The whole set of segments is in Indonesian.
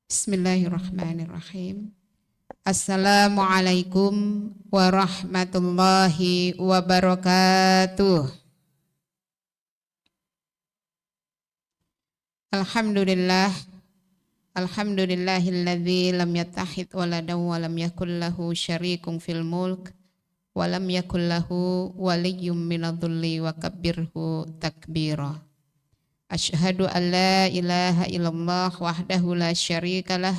Bismillahirrahmanirrahim. Assalamualaikum warahmatullahi wabarakatuh. Alhamdulillah. Alhamdulillahilladzi lam yattahid waladan wa lam yakul lahu syarikun fil mulk wa lam yakul lahu waliyyun minadh-dhulli wa kabbirhu takbira. Asyhadu an la ilaha illallah wahdahu la syarikalah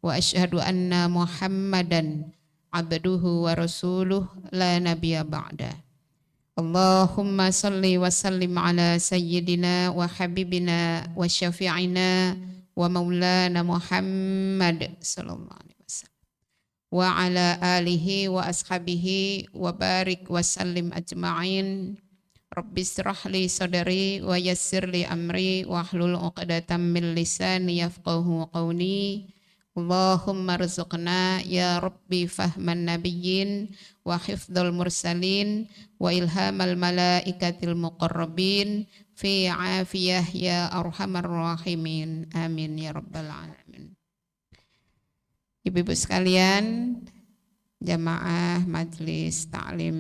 wa asyhadu anna Muhammadan abduhu wa rasuluh la nabiyya ba'da. Allahumma salli wa sallim ala sayyidina wa habibina wa syafi'ina wa maulana Muhammad sallallahu alaihi wasallam wa ala alihi wa ashabihi wa barik wa sallim ajma'in. Rabbi israh li sadri wa yassir li amri wa hlul 'uqdatam min lisani yafqahu qawli. Allahumma rzuqna ya Rabbi fahman nabiyyin wa hifdzal mursalin wa ilhamal malaikatil muqarrabin fi afiyah ya arhamar rahimin. Amin ya rabbal alamin. Ibu-ibu sekalian, jamaah Majelis Ta'lim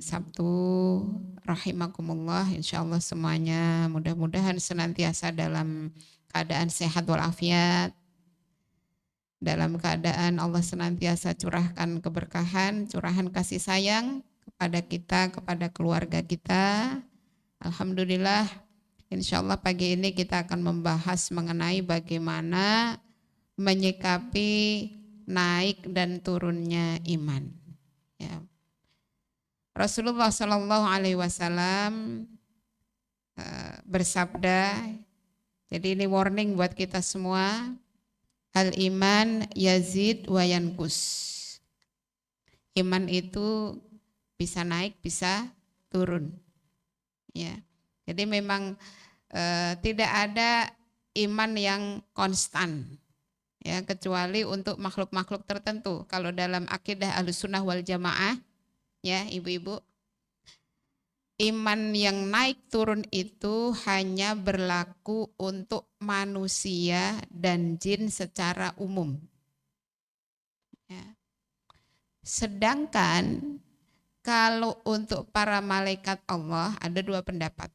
Sabtu rahimakumullah, insyaallah semuanya mudah-mudahan senantiasa dalam keadaan sehat walafiat, dalam keadaan Allah senantiasa curahkan keberkahan, curahan kasih sayang kepada kita, kepada keluarga kita. Alhamdulillah, insyaallah pagi ini kita akan membahas mengenai bagaimana menyikapi naik dan turunnya iman. Ya. Rasulullah Shallallahu Alaihi Wasallam bersabda, jadi ini warning buat kita semua, al iman yazid wa yankus. Iman itu bisa naik, bisa turun. Ya, jadi memang tidak ada iman yang konstan. Ya, kecuali untuk makhluk-makhluk tertentu. Kalau dalam akidah Ahlussunnah wal Jamaah, ya ibu-ibu, iman yang naik turun itu hanya berlaku untuk manusia dan jin secara umum. Ya. Sedangkan kalau untuk para malaikat Allah ada dua pendapat.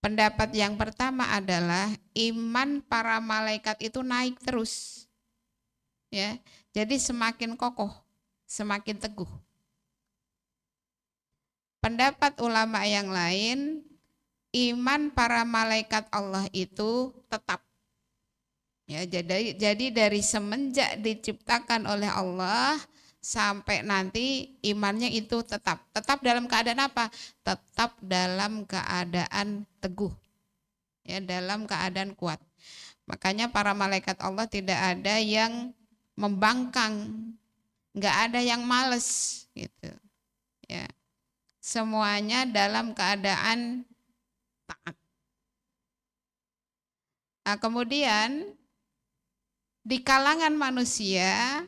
Pendapat yang pertama adalah iman para malaikat itu naik terus. Ya, jadi semakin kokoh, semakin teguh. Pendapat ulama yang lain, iman para malaikat Allah itu tetap. Ya, jadi dari semenjak diciptakan oleh Allah sampai nanti imannya itu tetap dalam keadaan apa? Tetap dalam keadaan teguh, ya, dalam keadaan kuat. Makanya para malaikat Allah tidak ada yang membangkang, nggak ada yang males, gitu. Ya, semuanya dalam keadaan taat. Nah, kemudian di kalangan manusia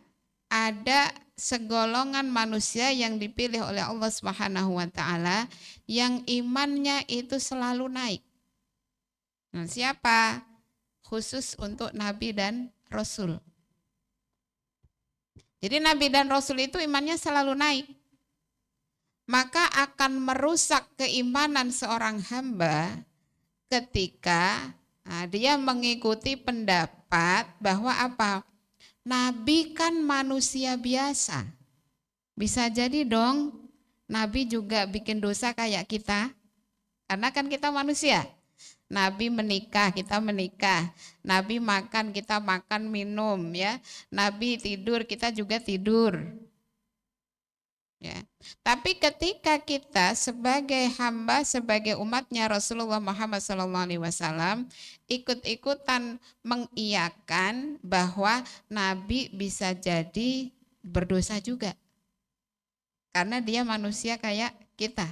ada segolongan manusia yang dipilih oleh Allah Subhanahu wa taala yang imannya itu selalu naik. Nah, siapa? Khusus untuk nabi dan rasul. Jadi nabi dan rasul itu imannya selalu naik. Maka akan merusak keimanan seorang hamba ketika dia mengikuti pendapat bahwa apa? Nabi kan manusia biasa. Bisa jadi dong Nabi juga bikin dosa kayak kita. Karena kan kita manusia. Nabi menikah, kita menikah. Nabi makan, kita makan, minum, ya. Nabi tidur, kita juga tidur. Ya. Tapi ketika kita sebagai hamba, sebagai umatnya Rasulullah Muhammad SAW ikut-ikutan mengiyakan bahwa Nabi bisa jadi berdosa juga, karena dia manusia kayak kita,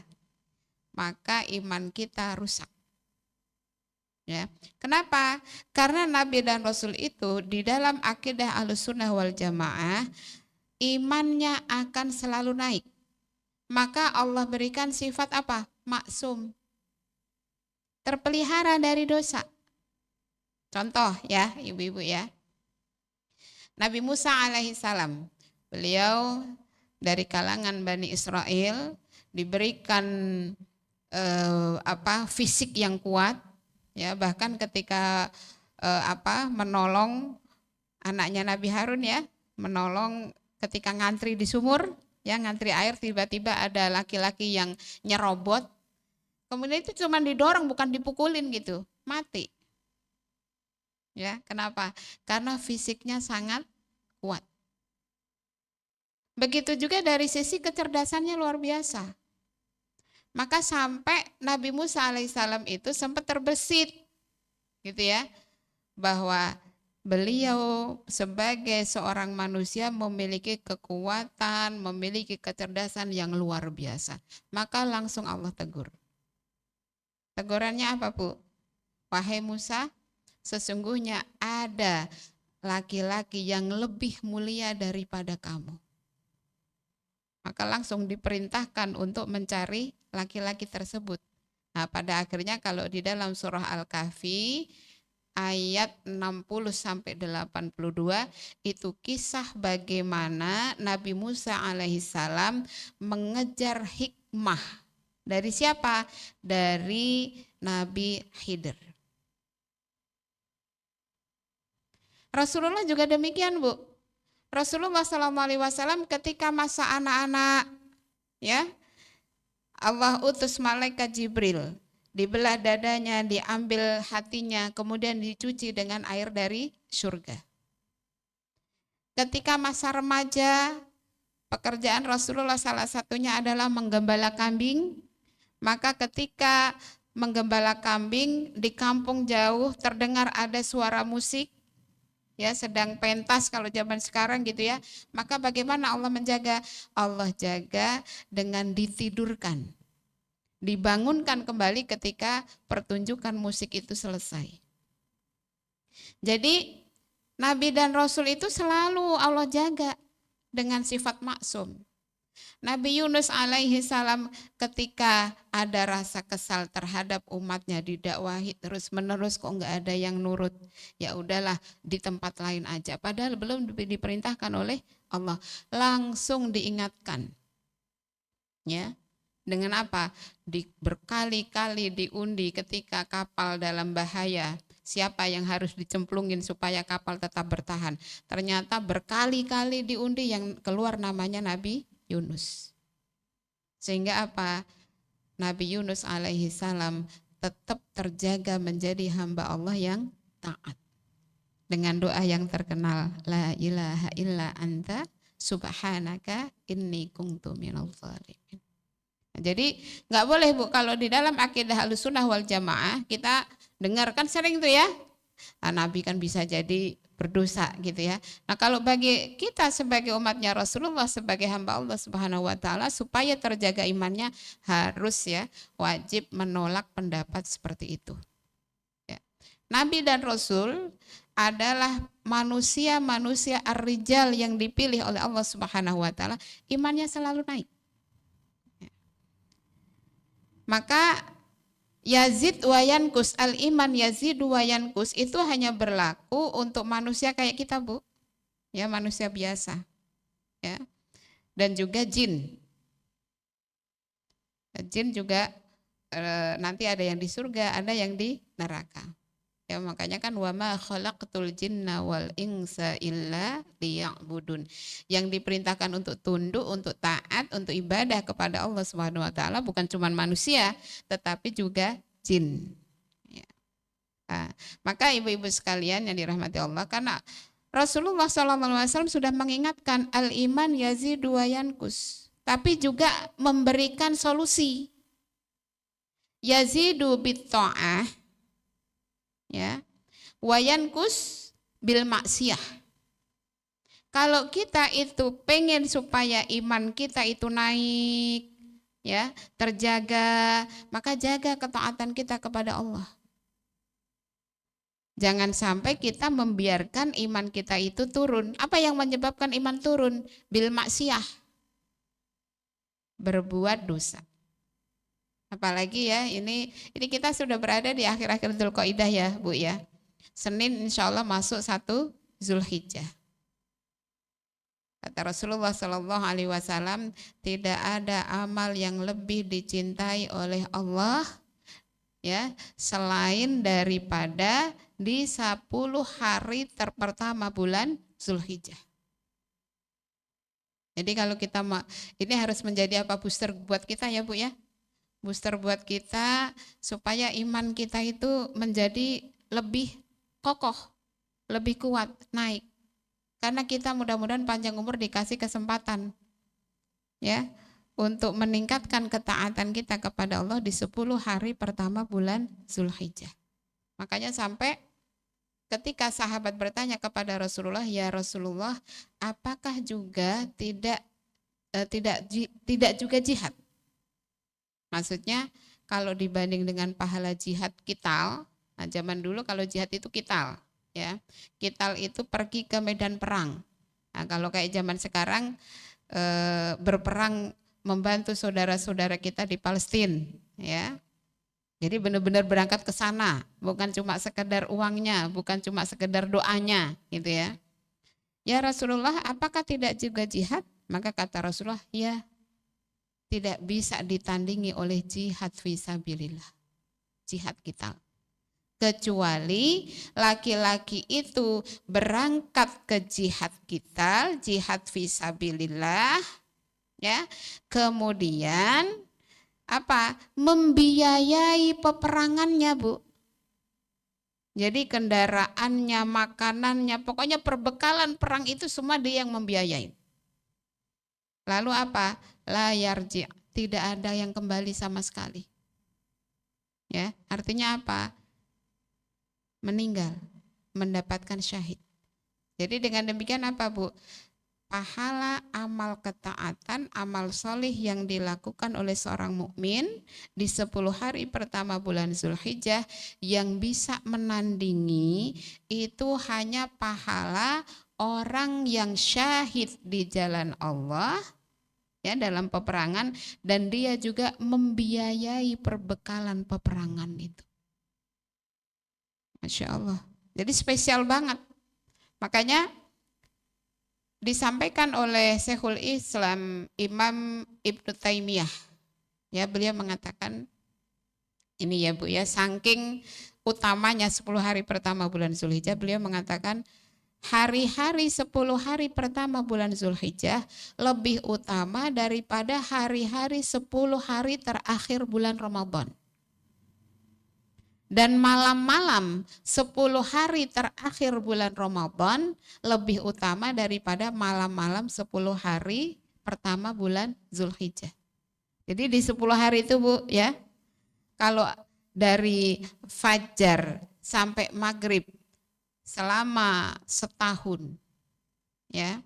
maka iman kita rusak. Ya. Kenapa? Karena Nabi dan Rasul itu di dalam akidah Ahlussunnah wal Jamaah imannya akan selalu naik. Maka Allah berikan sifat apa? Maksum. Terpelihara dari dosa. Contoh ya ibu-ibu ya. Nabi Musa alaihissalam, beliau dari kalangan Bani Israel, diberikan fisik yang kuat, ya, bahkan ketika menolong anaknya Nabi Harun ya, menolong ketika ngantri di sumur, ya, ngantri air, tiba-tiba ada laki-laki yang nyerobot, kemudian itu cuma didorong bukan dipukulin gitu, mati. Ya, kenapa? Karena fisiknya sangat kuat. Begitu juga dari sisi kecerdasannya luar biasa. Maka sampai Nabi Musa alaihissalam itu sempat terbesit, gitu ya, bahwa beliau sebagai seorang manusia memiliki kekuatan, memiliki kecerdasan yang luar biasa. Maka langsung Allah tegur. Tegurannya apa, Bu? Wahai Musa, sesungguhnya ada laki-laki yang lebih mulia daripada kamu. Maka langsung diperintahkan untuk mencari laki-laki tersebut. Nah, pada akhirnya kalau di dalam surah Al-Kahfi ayat 60 sampai 82 itu kisah bagaimana Nabi Musa alaihissalam mengejar hikmah dari siapa? Dari Nabi Khidir. Rasulullah juga demikian, Bu. Rasulullah SAW ketika masa anak-anak, ya, Allah utus malaikat Jibril, dibelah dadanya, diambil hatinya, kemudian dicuci dengan air dari surga. Ketika masa remaja, pekerjaan Rasulullah salah satunya adalah menggembala kambing. Maka ketika menggembala kambing di kampung jauh terdengar ada suara musik, ya, sedang pentas kalau zaman sekarang gitu ya, maka bagaimana Allah menjaga? Allah jaga dengan ditidurkan, dibangunkan kembali ketika pertunjukan musik itu selesai. Jadi Nabi dan Rasul itu selalu Allah jaga dengan sifat maksum. Nabi Yunus alaihi salam ketika ada rasa kesal terhadap umatnya, didakwahi terus menerus kok nggak ada yang nurut, ya udahlah di tempat lain aja, padahal belum diperintahkan oleh Allah, langsung diingatkan, ya, dengan apa? Berkali-kali diundi ketika kapal dalam bahaya, siapa yang harus dicemplungin supaya kapal tetap bertahan. Ternyata berkali-kali diundi yang keluar namanya Nabi Yunus. Sehingga apa? Nabi Yunus alaihi salam tetap terjaga menjadi hamba Allah yang taat. Dengan doa yang terkenal, la ilaha illa anta subhanaka inni kuntu minadh dhalimin. Jadi nggak boleh, Bu, kalau di dalam akidah Ahlussunnah wal Jamaah kita dengarkan sering tuh ya, Nabi kan bisa jadi berdosa gitu ya. Nah, kalau bagi kita sebagai umatnya Rasulullah, sebagai hamba Allah Subhanahu wa taala, supaya terjaga imannya harus, ya, wajib menolak pendapat seperti itu. Ya. Nabi dan Rasul adalah manusia-manusia ar-rijal yang dipilih oleh Allah Subhanahu wa taala, imannya selalu naik. Ya. Maka yazid wa yankus, al-iman yazid wa yankus itu hanya berlaku untuk manusia kayak kita, Bu. Ya, manusia biasa. Ya. Dan juga jin. Jin juga nanti ada yang di surga, ada yang di neraka. Ya, makanya kan wa ma khalaqtul jinna wal insa illa liya'budun. Yang diperintahkan untuk tunduk, untuk taat, untuk ibadah kepada Allah Subhanahu wa taala bukan cuma manusia, tetapi juga jin. Ya. Nah, maka ibu-ibu sekalian yang dirahmati Allah, karena Rasulullah SAW sudah mengingatkan al-iman yazidu wa yankus, tapi juga memberikan solusi. Yazidu bit ta'ah, ya, wayankus bil maksiyah. Kalau kita itu pengen supaya iman kita itu naik, ya, terjaga, maka jaga ketaatan kita kepada Allah. Jangan sampai kita membiarkan iman kita itu turun. Apa yang menyebabkan iman turun? Bil maksiyah, berbuat dosa. Apalagi ya, ini kita sudah berada di akhir-akhir Dzulqa'dah ya, Bu ya. Senin insya Allah masuk 1 Zulhijjah. Kata Rasulullah Shallallahu Alaihi Wasallam, tidak ada amal yang lebih dicintai oleh Allah ya selain daripada di 10 hari pertama bulan Zulhijjah. Jadi kalau kita ini harus menjadi apa, booster buat kita ya Bu ya. Booster buat kita supaya iman kita itu menjadi lebih kokoh, lebih kuat, naik. Karena kita mudah-mudahan panjang umur dikasih kesempatan ya untuk meningkatkan ketaatan kita kepada Allah di 10 hari pertama bulan Zulhijjah. Makanya sampai ketika sahabat bertanya kepada Rasulullah, ya Rasulullah, apakah juga tidak juga jihad? Maksudnya kalau dibanding dengan pahala jihad qital, nah zaman dulu kalau jihad itu qital. Ya, qital itu pergi ke medan perang. Nah, kalau kayak zaman sekarang berperang membantu saudara-saudara kita di Palestina, ya. Jadi benar-benar berangkat ke sana, bukan cuma sekedar uangnya, bukan cuma sekedar doanya, gitu ya. Ya Rasulullah, apakah tidak juga jihad? Maka kata Rasulullah, ya, tidak bisa ditandingi oleh jihad fisabilillah, jihad qital. Kecuali laki-laki itu berangkat ke jihad qital, jihad fisabilillah, ya, kemudian apa? Membiayai peperangannya, Bu. Jadi kendaraannya, makanannya, pokoknya perbekalan perang itu semua dia yang membiayai. Lalu apa? La yarji', tidak ada yang kembali sama sekali. Ya, artinya apa? Meninggal, mendapatkan syahid. Jadi dengan demikian apa Bu? Pahala amal ketaatan, amal solih yang dilakukan oleh seorang mukmin di 10 hari pertama bulan Zulhijjah yang bisa menandingi itu hanya pahala orang yang syahid di jalan Allah ya dalam peperangan, dan dia juga membiayai perbekalan peperangan itu. Masya Allah. Jadi spesial banget. Makanya disampaikan oleh Syekhul Islam Imam Ibnu Taimiyah. Ya, beliau mengatakan ini ya Bu ya, saking utamanya 10 hari pertama bulan Zulhijjah, beliau mengatakan hari-hari 10 hari pertama bulan Zulhijjah lebih utama daripada hari-hari 10 hari terakhir bulan Ramadan. Dan malam-malam 10 hari terakhir bulan Ramadan lebih utama daripada malam-malam 10 hari pertama bulan Zulhijjah. Jadi di 10 hari itu Bu ya, kalau dari fajar sampai maghrib selama setahun ya,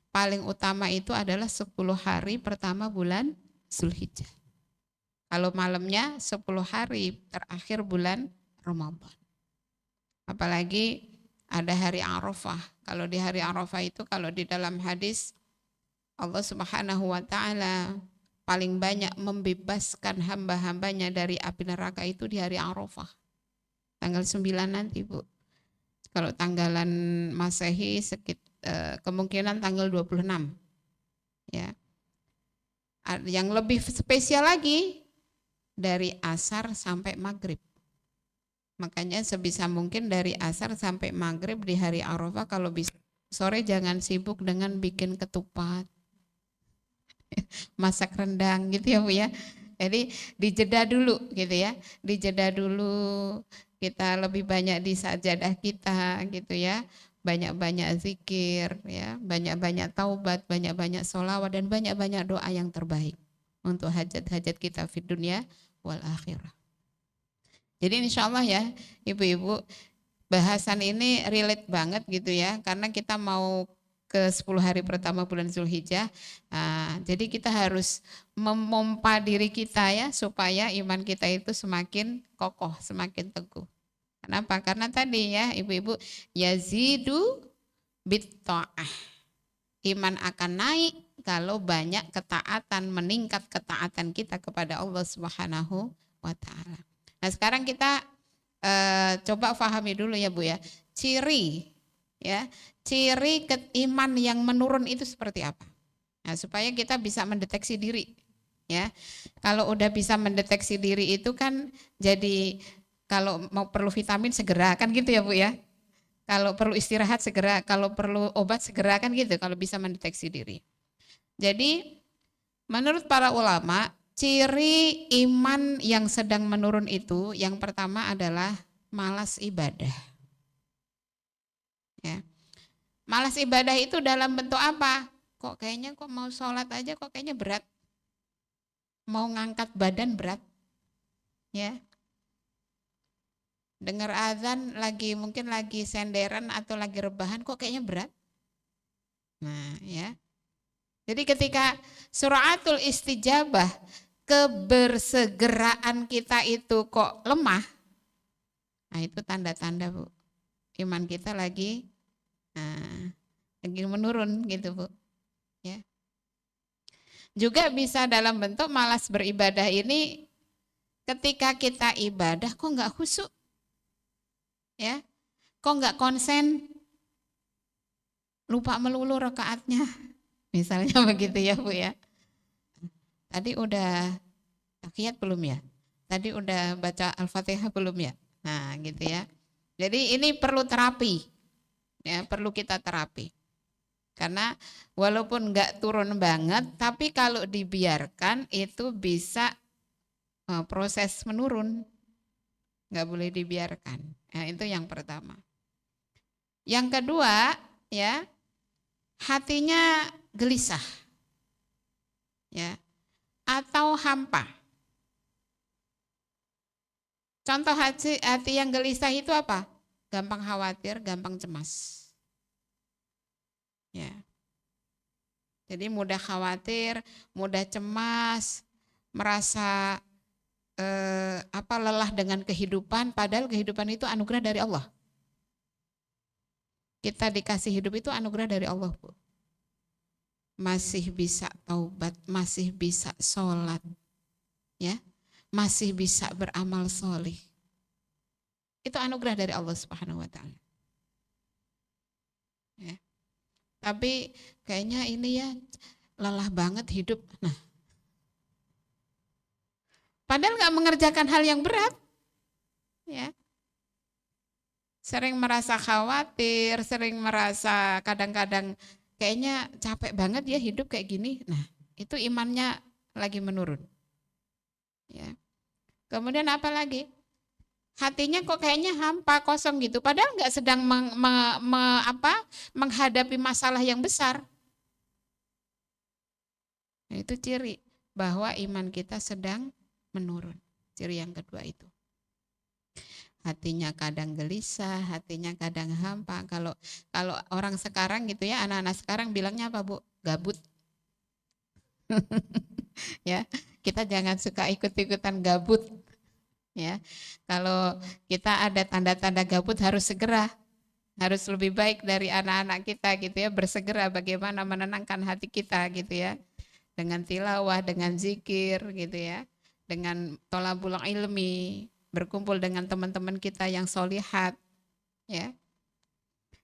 paling utama itu adalah 10 hari pertama bulan Zulhijjah. Kalau malamnya 10 hari terakhir bulan Ramadan. Apalagi ada hari Arafah. Kalau di hari Arafah itu, kalau di dalam hadis Allah Subhanahu wa taala paling banyak membebaskan hamba-hambanya dari api neraka itu di hari Arafah. Tanggal 9 nanti, Bu. Kalau tanggalan Masehi kemungkinan tanggal 26. Ya. Yang lebih spesial lagi dari asar sampai maghrib. Makanya sebisa mungkin dari asar sampai maghrib di hari Arafah, kalau bisa sore jangan sibuk dengan bikin ketupat, masak rendang gitu ya Bu ya. Jadi dijeda dulu gitu ya, dijeda dulu, kita lebih banyak di sajadah kita gitu ya, banyak-banyak zikir ya, banyak-banyak taubat, banyak-banyak sholawat, dan banyak-banyak doa yang terbaik untuk hajat-hajat kita di dunia wal akhirah. Jadi insya Allah ya ibu-ibu, bahasan ini relate banget gitu ya, karena kita mau ke 10 hari pertama bulan Zulhijjah. Nah, jadi kita harus memompa diri kita ya, supaya iman kita itu semakin kokoh, semakin teguh. Kenapa? Karena tadi ya ibu-ibu, yazidu bitta'ah. Iman akan naik kalau banyak ketaatan, meningkat ketaatan kita kepada Allah Subhanahu wa taala. Nah, sekarang kita Coba pahami dulu ya Bu ya. Ciri ya, ciri iman yang menurun itu seperti apa? Nah, supaya kita bisa mendeteksi diri ya. Kalau udah bisa mendeteksi diri itu kan jadi kalau mau perlu vitamin segera kan gitu ya Bu ya. Kalau perlu istirahat segera, kalau perlu obat segera kan gitu kalau bisa mendeteksi diri. Jadi menurut para ulama, ciri iman yang sedang menurun itu yang pertama adalah malas ibadah. Ya. Malas ibadah itu dalam bentuk apa? Kok kayaknya kok mau sholat aja kok kayaknya berat. Mau ngangkat badan berat. Ya. Dengar azan mungkin lagi senderan atau lagi rebahan kok kayaknya berat. Nah, ya. Jadi ketika suratul istijabah, kebersegeraan kita itu kok lemah, nah itu tanda-tanda Bu, iman kita lagi menurun gitu Bu. Ya. Juga bisa dalam bentuk malas beribadah ini, ketika kita ibadah kok nggak khusyuk, ya, kok nggak konsen, lupa melulu rakaatnya, misalnya begitu ya Bu ya. Tadi udah tahiyat belum ya? Tadi udah baca Al-Fatihah belum ya? Nah gitu ya. Jadi ini perlu terapi, ya perlu kita terapi. Karena walaupun nggak turun banget, tapi kalau dibiarkan itu bisa proses menurun. Nggak boleh dibiarkan. Nah, itu yang pertama. Yang kedua, ya hatinya gelisah, ya atau hampa. Contoh hati yang gelisah itu apa? Gampang khawatir, gampang cemas. Ya. Jadi mudah khawatir, mudah cemas, merasa lelah dengan kehidupan, padahal kehidupan itu anugerah dari Allah. Kita dikasih hidup itu anugerah dari Allah, Bu. Masih bisa taubat, masih bisa sholat, ya, masih bisa beramal solih. Itu anugerah dari Allah Subhanahu Wa Taala. Ya. Tapi kayaknya ini ya lelah banget hidup. Nah, padahal nggak mengerjakan hal yang berat, ya. Sering merasa khawatir, sering merasa kadang-kadang kayaknya capek banget ya hidup kayak gini. Nah, itu imannya lagi menurun. Ya. Kemudian apa lagi? Hatinya kok kayaknya hampa, kosong gitu. Padahal nggak sedang menghadapi masalah yang besar. Nah, itu ciri bahwa iman kita sedang menurun. Ciri yang kedua itu. Hatinya kadang gelisah, hatinya kadang hampa. Kalau orang sekarang gitu ya, anak-anak sekarang bilangnya apa Bu? Gabut. Ya, kita jangan suka ikut-ikutan gabut. Ya, kalau kita ada tanda-tanda gabut harus segera, harus lebih baik dari anak-anak kita gitu ya, bersegera bagaimana menenangkan hati kita gitu ya, dengan tilawah, dengan zikir gitu ya, dengan thalabul ilmi, berkumpul dengan teman-teman kita yang solihat, ya.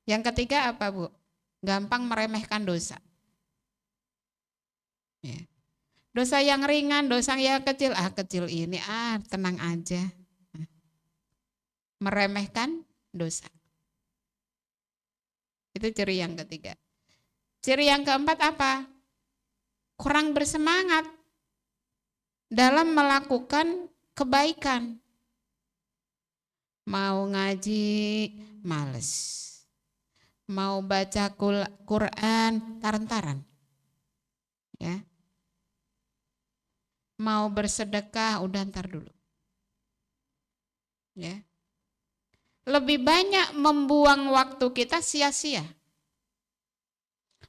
Yang ketiga apa Bu? Gampang meremehkan dosa. Ya. Dosa yang ringan, dosa yang kecil, kecil ini, tenang aja. Meremehkan dosa. Itu ciri yang ketiga. Ciri yang keempat apa? Kurang bersemangat dalam melakukan kebaikan. Mau ngaji, males. Mau baca Quran, taran-taran. Ya. Mau bersedekah, udah ntar dulu. Ya. Lebih banyak membuang waktu kita sia-sia.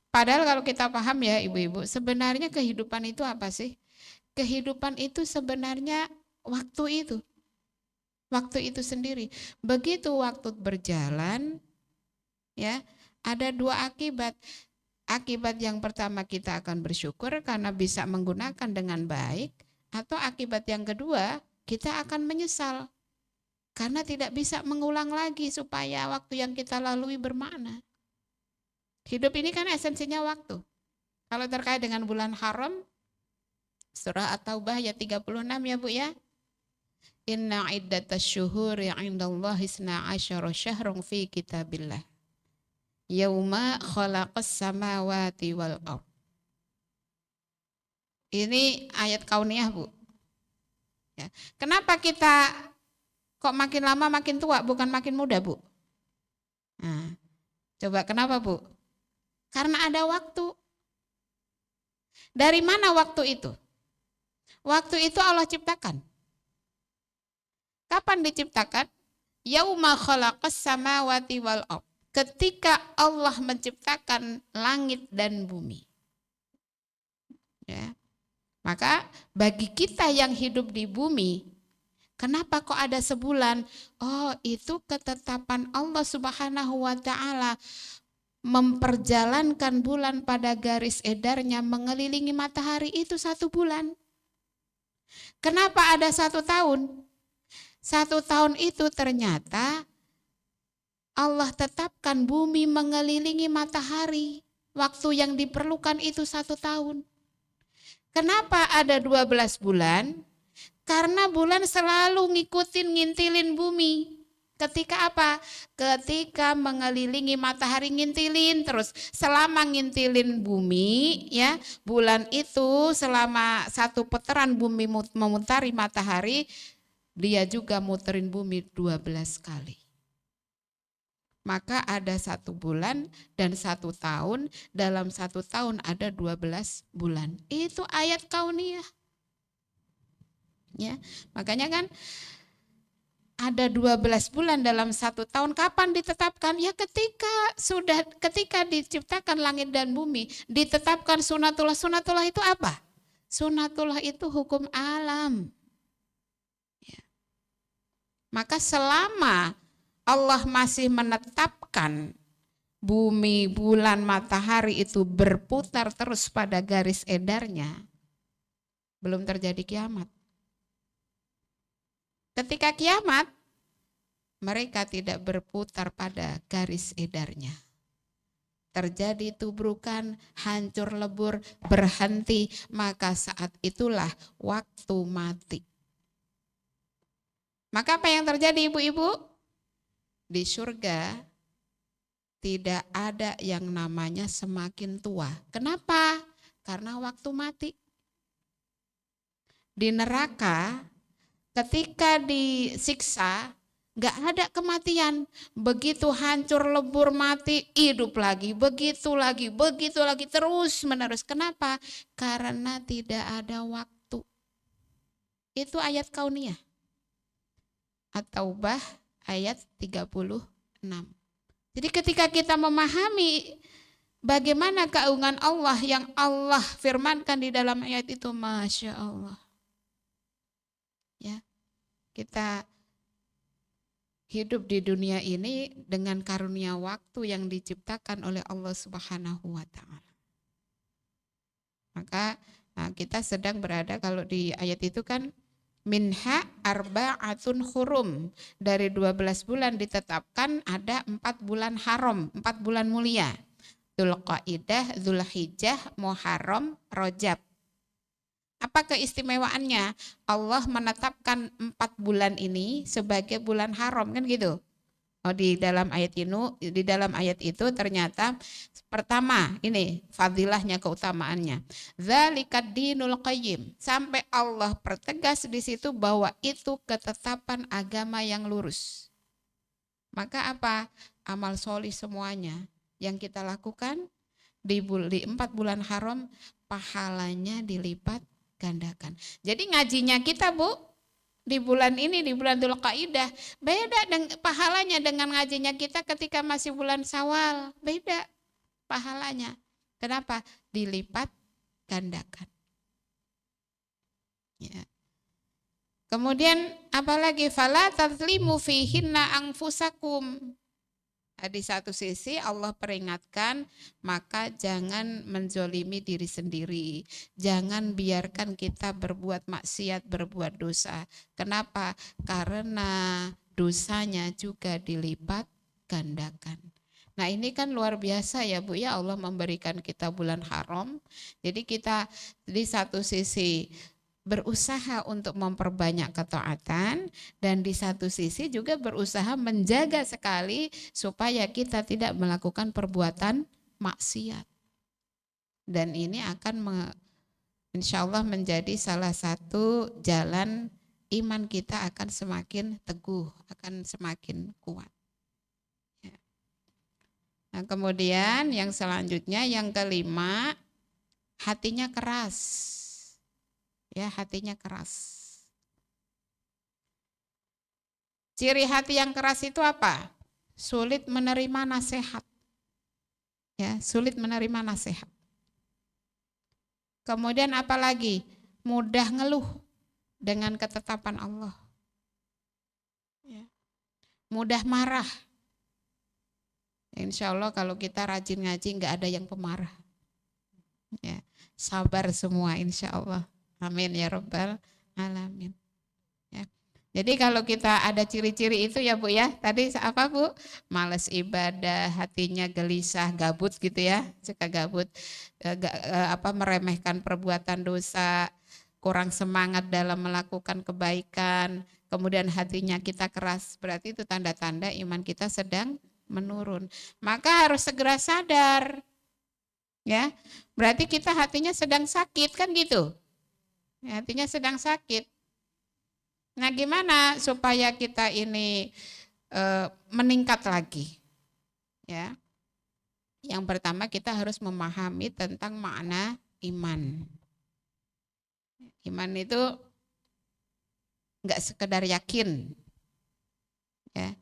Padahal kalau kita paham ya ibu-ibu, sebenarnya kehidupan itu apa sih? Kehidupan itu sebenarnya waktu itu. Waktu itu sendiri. Begitu waktu berjalan, ya, ada dua akibat. Akibat yang pertama kita akan bersyukur karena bisa menggunakan dengan baik, atau akibat yang kedua kita akan menyesal Karena tidak bisa mengulang lagi supaya waktu yang kita lalui bermakna. Hidup ini kan esensinya waktu. Kalau terkait dengan bulan haram, surah At-Taubah ayat 36 ya Bu ya. Inna iddatas syuhuri indallahi isna asyara syahrun fi kitabillah. Yauma khalaqas samawati wal ardh. Ini ayat kauniyah Bu. Ya. Kenapa kita kok makin lama makin tua bukan makin muda Bu? Nah, coba kenapa Bu? Karena ada waktu. Dari mana waktu itu? Waktu itu Allah ciptakan. Kapan diciptakan? Yauma khalaqas samawati wal ardh. Ketika Allah menciptakan langit dan bumi. Ya. Maka bagi kita yang hidup di bumi, kenapa kok ada sebulan? Oh, itu ketetapan Allah Subhanahu wa taala memperjalankan bulan pada garis edarnya mengelilingi matahari itu 1 bulan. Kenapa ada 1 tahun? 1 tahun itu ternyata Allah tetapkan bumi mengelilingi matahari. Waktu yang diperlukan itu 1 tahun. Kenapa ada 12 bulan? Karena bulan selalu ngintilin bumi. Ketika apa? Ketika mengelilingi matahari ngintilin terus. Selama ngintilin bumi ya, bulan itu selama 1 putaran bumi memutari matahari, dia juga muterin bumi 12 kali. Maka ada 1 bulan dan 1 tahun, dalam 1 tahun ada 12 bulan. Itu ayat kauniyah. Ya, makanya kan ada 12 bulan dalam 1 tahun. Kapan ditetapkan? Ya ketika diciptakan langit dan bumi, ditetapkan sunatullah. Sunatullah itu apa? Sunatullah itu hukum alam. Ya. Maka selama Allah masih menetapkan bumi, bulan, matahari itu berputar terus pada garis edarnya, belum terjadi kiamat. Ketika kiamat, mereka tidak berputar pada garis edarnya. Terjadi tubrukan, hancur lebur, berhenti, maka saat itulah waktu mati. Maka apa yang terjadi ibu-ibu? Di surga tidak ada yang namanya semakin tua. Kenapa? Karena waktu mati. Di neraka ketika disiksa gak ada kematian. Begitu hancur lebur mati, hidup lagi, begitu lagi, terus menerus. Kenapa? Karena tidak ada waktu. Itu ayat kauniyah. At-Taubah ayat 36. Jadi ketika kita memahami bagaimana keagungan Allah yang Allah firmankan di dalam ayat itu, Masya Allah. Ya, kita hidup di dunia ini dengan karunia waktu yang diciptakan oleh Allah Subhanahu wa taala. Maka kita sedang berada, kalau di ayat itu kan minha arba'atun hurum, dari 12 bulan ditetapkan ada 4 bulan haram, 4 bulan mulia. Dzulqa'dah, Dzulhijjah, Muharram, Rajab. Apa keistimewaannya? Allah menetapkan 4 bulan ini sebagai bulan haram, kan gitu. Oh, di dalam ayat itu ternyata pertama ini fadilahnya, keutamaannya. Dzalikat dinul qayyim, sampai Allah pertegas di situ bahwa itu ketetapan agama yang lurus. Maka apa? Amal solih semuanya yang kita lakukan di 4 bulan haram, pahalanya dilipat gandakan. Jadi ngajinya kita Bu, di bulan ini, di bulan Dzulqa'dah, beda pahalanya dengan ngajinya kita ketika masih bulan Syawal, beda pahalanya. Kenapa? Dilipat gandakan. Ya. Kemudian apalagi fala tazlimu fihinna anfusakum. Di satu sisi Allah peringatkan, maka jangan menzolimi diri sendiri. Jangan biarkan kita berbuat maksiat, berbuat dosa. Kenapa? Karena dosanya juga dilipat gandakan. Nah ini kan luar biasa ya Bu ya, Allah memberikan kita bulan haram. Jadi kita di satu sisi berusaha untuk memperbanyak ketaatan, dan di satu sisi juga berusaha menjaga sekali supaya kita tidak melakukan perbuatan maksiat. Dan ini akan insya Allah menjadi salah satu jalan iman kita akan semakin teguh, akan semakin kuat. Nah kemudian yang selanjutnya, yang kelima, hatinya keras. Ya, hatinya keras. Ciri hati yang keras itu apa? Sulit menerima nasihat. Ya, sulit menerima nasihat. Kemudian apalagi? Mudah ngeluh dengan ketetapan Allah. Ya. Mudah marah. Insya Allah kalau kita rajin ngaji nggak ada yang pemarah. Ya. Sabar semua insya Allah. Amin ya Rabbal Alamin. Ya. Jadi kalau kita ada ciri-ciri itu ya Bu ya. Tadi apa Bu? Males ibadah, hatinya gelisah, gabut gitu ya. Suka gabut. Meremehkan perbuatan dosa, kurang semangat dalam melakukan kebaikan, kemudian hatinya kita keras, berarti itu tanda-tanda iman kita sedang menurun. Maka harus segera sadar, ya. Berarti kita hatinya sedang sakit kan gitu, hatinya sedang sakit. Nah, gimana supaya kita ini meningkat lagi, ya? Yang pertama kita harus memahami tentang makna iman. Iman itu enggak sekedar yakin. Ya.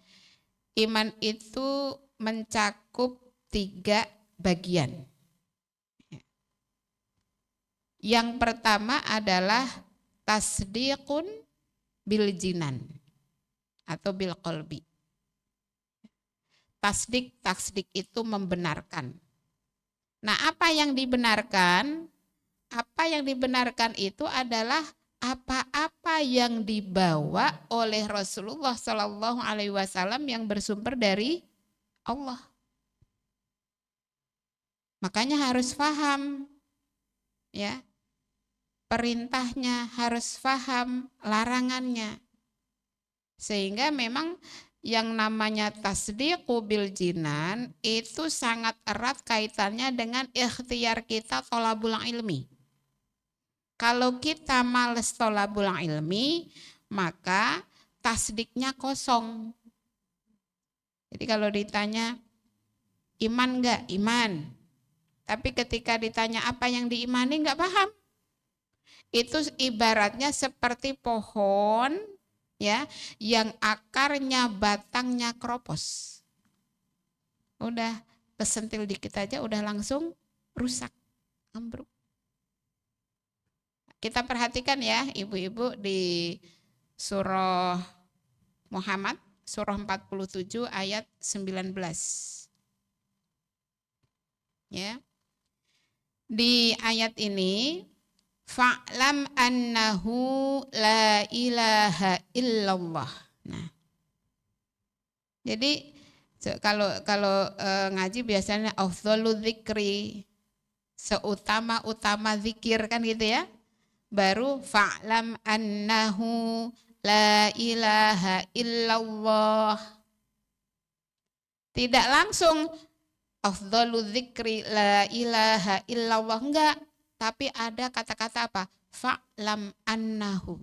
Iman itu mencakup 3 bagian. Yang pertama adalah tasdiqun bil jinan atau bil qalbi. Tasdik itu membenarkan. Nah, apa yang dibenarkan? Apa yang dibenarkan itu adalah apa-apa yang dibawa oleh Rasulullah Shallallahu Alaihi Wasallam yang bersumber dari Allah. Makanya harus paham, ya, perintahnya, harus paham larangannya, sehingga memang yang namanya tasdiqu bil jinan itu sangat erat kaitannya dengan ikhtiar kita thalabul ilmi. Kalau kita males thalabul ilmi, maka tasdiknya kosong. Jadi kalau ditanya iman enggak? Iman. Tapi ketika ditanya apa yang diimani enggak paham. Itu ibaratnya seperti pohon, ya, yang akarnya batangnya keropos. Udah kesentil dikit aja udah langsung rusak, ambruk. Kita perhatikan ya ibu-ibu di surah Muhammad, surah 47 ayat 19. Ya. Di ayat ini fa'lam annahu la ilaha illallah. Nah. Jadi kalau ngaji biasanya afdhalu dzikri, seutama-utama zikir kan gitu ya. Baru fa'lam annahu la ilaha illallah. Tidak langsung afdhalu dzikri la ilaha illallah, enggak. Tapi ada kata-kata apa? Fa'lam annahu.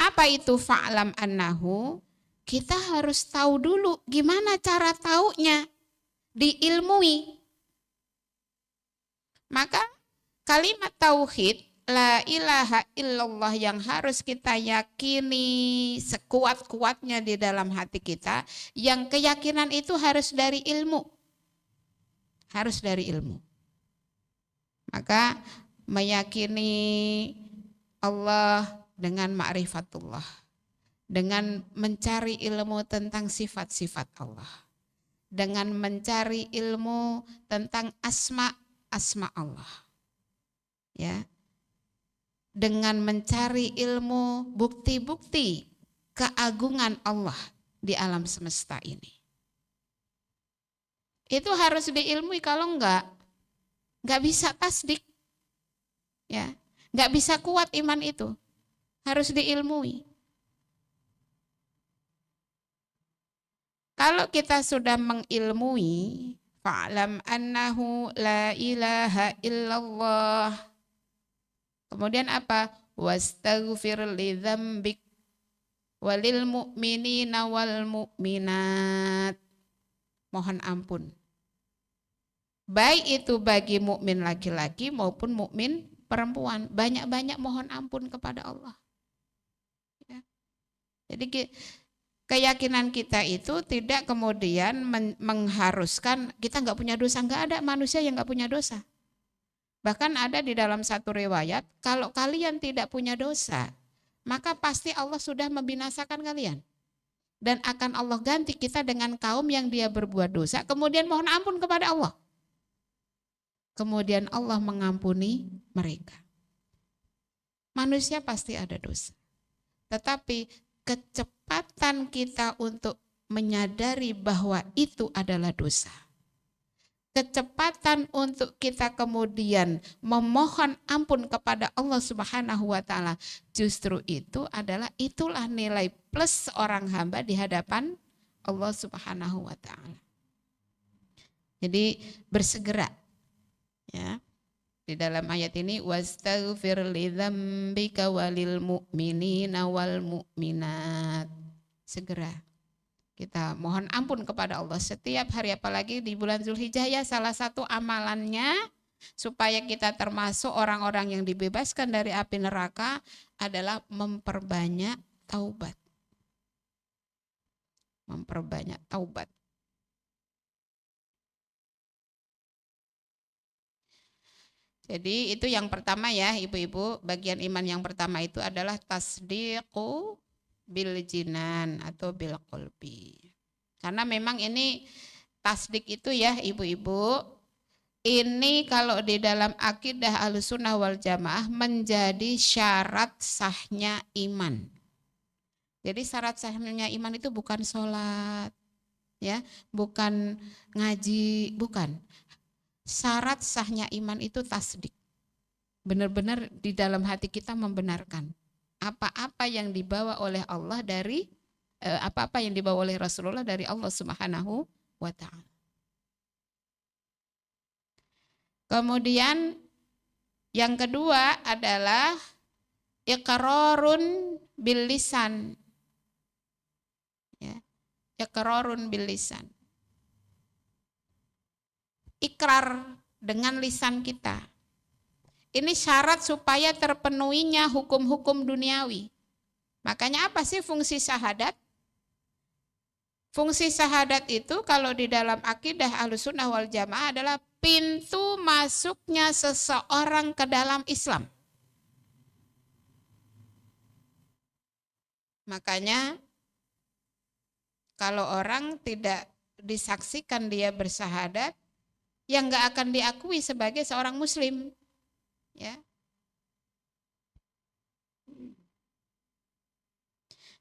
Apa itu fa'lam annahu? Kita harus tahu dulu gimana cara taunya, diilmui. Maka kalimat tauhid la ilaha illallah yang harus kita yakini sekuat-kuatnya di dalam hati kita, yang keyakinan itu harus dari ilmu. Harus dari ilmu. Maka meyakini Allah dengan ma'rifatullah, dengan mencari ilmu tentang sifat-sifat Allah, dengan mencari ilmu tentang asma Allah, ya, dengan mencari ilmu bukti-bukti keagungan Allah di alam semesta ini. Itu harus diilmui, kalau enggak bisa tasdik. Ya, enggak bisa kuat iman itu. Harus diilmui. Kalau kita sudah mengilmui, fa'lam annahu la ilaha illallah. Kemudian apa? Wastaghfir li dzambik walil mu'minina wal mu'minat. Mohon ampun. Baik itu bagi mukmin laki-laki maupun mukmin perempuan. Banyak-banyak mohon ampun kepada Allah. Ya. Jadi keyakinan kita itu tidak kemudian mengharuskan kita nggak punya dosa. Nggak ada manusia yang nggak punya dosa. Bahkan ada di dalam satu riwayat, kalau kalian tidak punya dosa, maka pasti Allah sudah membinasakan kalian. Dan akan Allah ganti kita dengan kaum yang dia berbuat dosa, kemudian mohon ampun kepada Allah. Kemudian Allah mengampuni mereka. Manusia pasti ada dosa. Tetapi kecepatan kita untuk menyadari bahwa itu adalah dosa. Kecepatan untuk kita kemudian memohon ampun kepada Allah Subhanahu wa taala, justru itulah nilai plus seorang hamba di hadapan Allah Subhanahu wa taala. Jadi bersegera, ya. Di dalam ayat ini wastaghfir lidzambika walil mu'minina wal mu'minat. Segera kita mohon ampun kepada Allah setiap hari, apalagi di bulan Zulhijjah ya, salah satu amalannya supaya kita termasuk orang-orang yang dibebaskan dari api neraka adalah memperbanyak taubat. Memperbanyak taubat. Jadi itu yang pertama ya ibu-ibu, bagian iman yang pertama itu adalah tasdiqu bil jinan atau bil qalbi. Karena memang ini tasdik itu ya ibu-ibu, ini kalau di dalam akidah Ahlussunnah wal Jamaah menjadi syarat sahnya iman. Jadi syarat sahnya iman itu bukan sholat, ya, bukan ngaji, bukan. Syarat sahnya iman itu tasdik. Benar-benar di dalam hati kita membenarkan apa-apa yang dibawa oleh Allah dari apa-apa yang dibawa oleh Rasulullah dari Allah Subhanahu wa taala. Kemudian yang kedua adalah iqrarun bil lisan. Ya. Iqrarun bil lisan. Ikrar dengan lisan kita. Ini syarat supaya terpenuhinya hukum-hukum duniawi. Makanya apa sih fungsi syahadat? Fungsi syahadat itu kalau di dalam akidah Ahlussunnah wal Jamaah adalah pintu masuknya seseorang ke dalam Islam. Makanya kalau orang tidak disaksikan dia bersyahadat, yang nggak akan diakui sebagai seorang muslim, ya.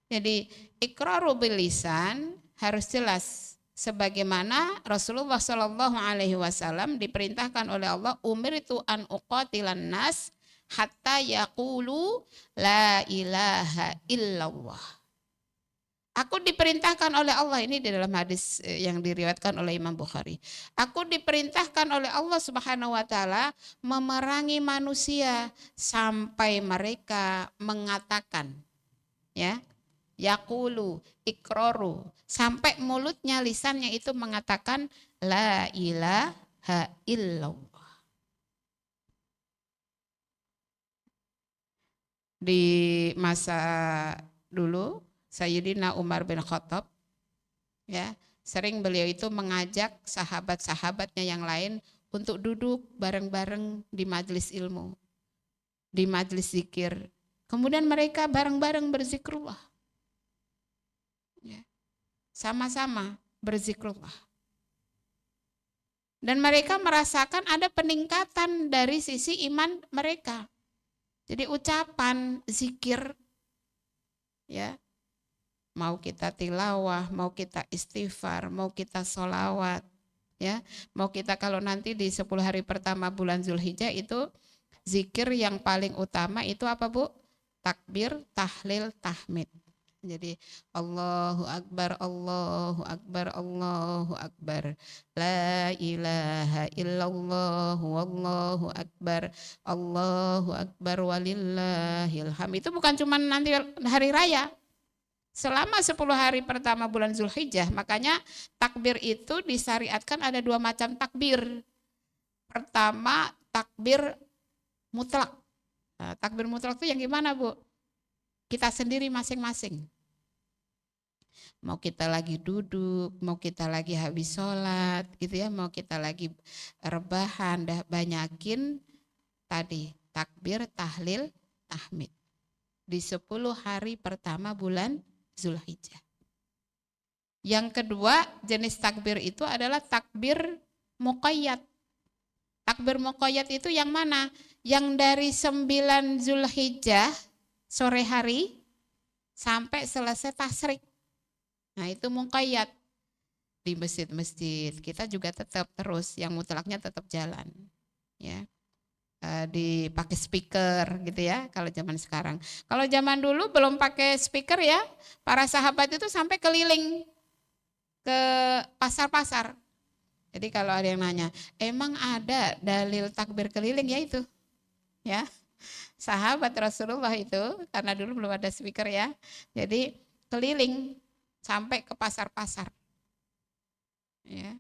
Jadi iqraru bil lisan harus jelas, sebagaimana Rasulullah Shallallahu Alaihi Wasallam diperintahkan oleh Allah, umirtu an uqatilan nas hatta yaqulu la ilaha illallah. Aku diperintahkan oleh Allah, ini di dalam hadis yang diriwayatkan oleh Imam Bukhari. Aku diperintahkan oleh Allah Subhanahu wa taala memerangi manusia sampai mereka mengatakan, ya, yaqulu, iqraru, sampai mulutnya, lisannya itu mengatakan la ilaha illallah. Di masa dulu Sayyidina Umar bin Khattab, ya, sering beliau itu mengajak sahabat-sahabatnya yang lain untuk duduk bareng-bareng di majelis ilmu, di majelis zikir. Kemudian mereka bareng-bareng berzikrullah, ya, sama-sama berzikrullah. Dan mereka merasakan ada peningkatan dari sisi iman mereka. Jadi ucapan zikir, ya, mau kita tilawah, mau kita istighfar, mau kita sholawat, ya, mau kita kalau nanti di 10 hari pertama bulan Zulhijjah itu zikir yang paling utama itu apa Bu? Takbir, tahlil, tahmid. Jadi Allahu Akbar, Allahu Akbar, Allahu Akbar. La ilaha illallah, wallahu akbar. Allahu Akbar walillahil hamd. Itu bukan cuma nanti hari raya. Selama 10 hari pertama bulan Zulhijjah, makanya takbir itu disyariatkan ada 2 macam takbir. Pertama, takbir mutlak. Nah, takbir mutlak itu yang gimana Bu? Kita sendiri masing-masing. Mau kita lagi duduk, mau kita lagi habis sholat, gitu ya, mau kita lagi rebahan, dah banyakin tadi takbir, tahlil, tahmid di 10 hari pertama bulan Zulhijjah. Yang kedua jenis takbir itu adalah takbir muqayyad. Takbir muqayyad itu yang mana? Yang dari 9 Zulhijjah sore hari sampai selesai tasyrik. Nah itu muqayyad. Di masjid-masjid kita juga tetap terus, yang mutlaknya tetap jalan, ya. Dipakai speaker gitu ya kalau zaman sekarang. Kalau zaman dulu belum pakai speaker ya, para sahabat itu sampai keliling ke pasar-pasar. Jadi kalau ada yang nanya, emang ada dalil takbir keliling? Ya itu, ya. Sahabat Rasulullah itu, karena dulu belum ada speaker ya, jadi keliling sampai ke pasar-pasar, ya,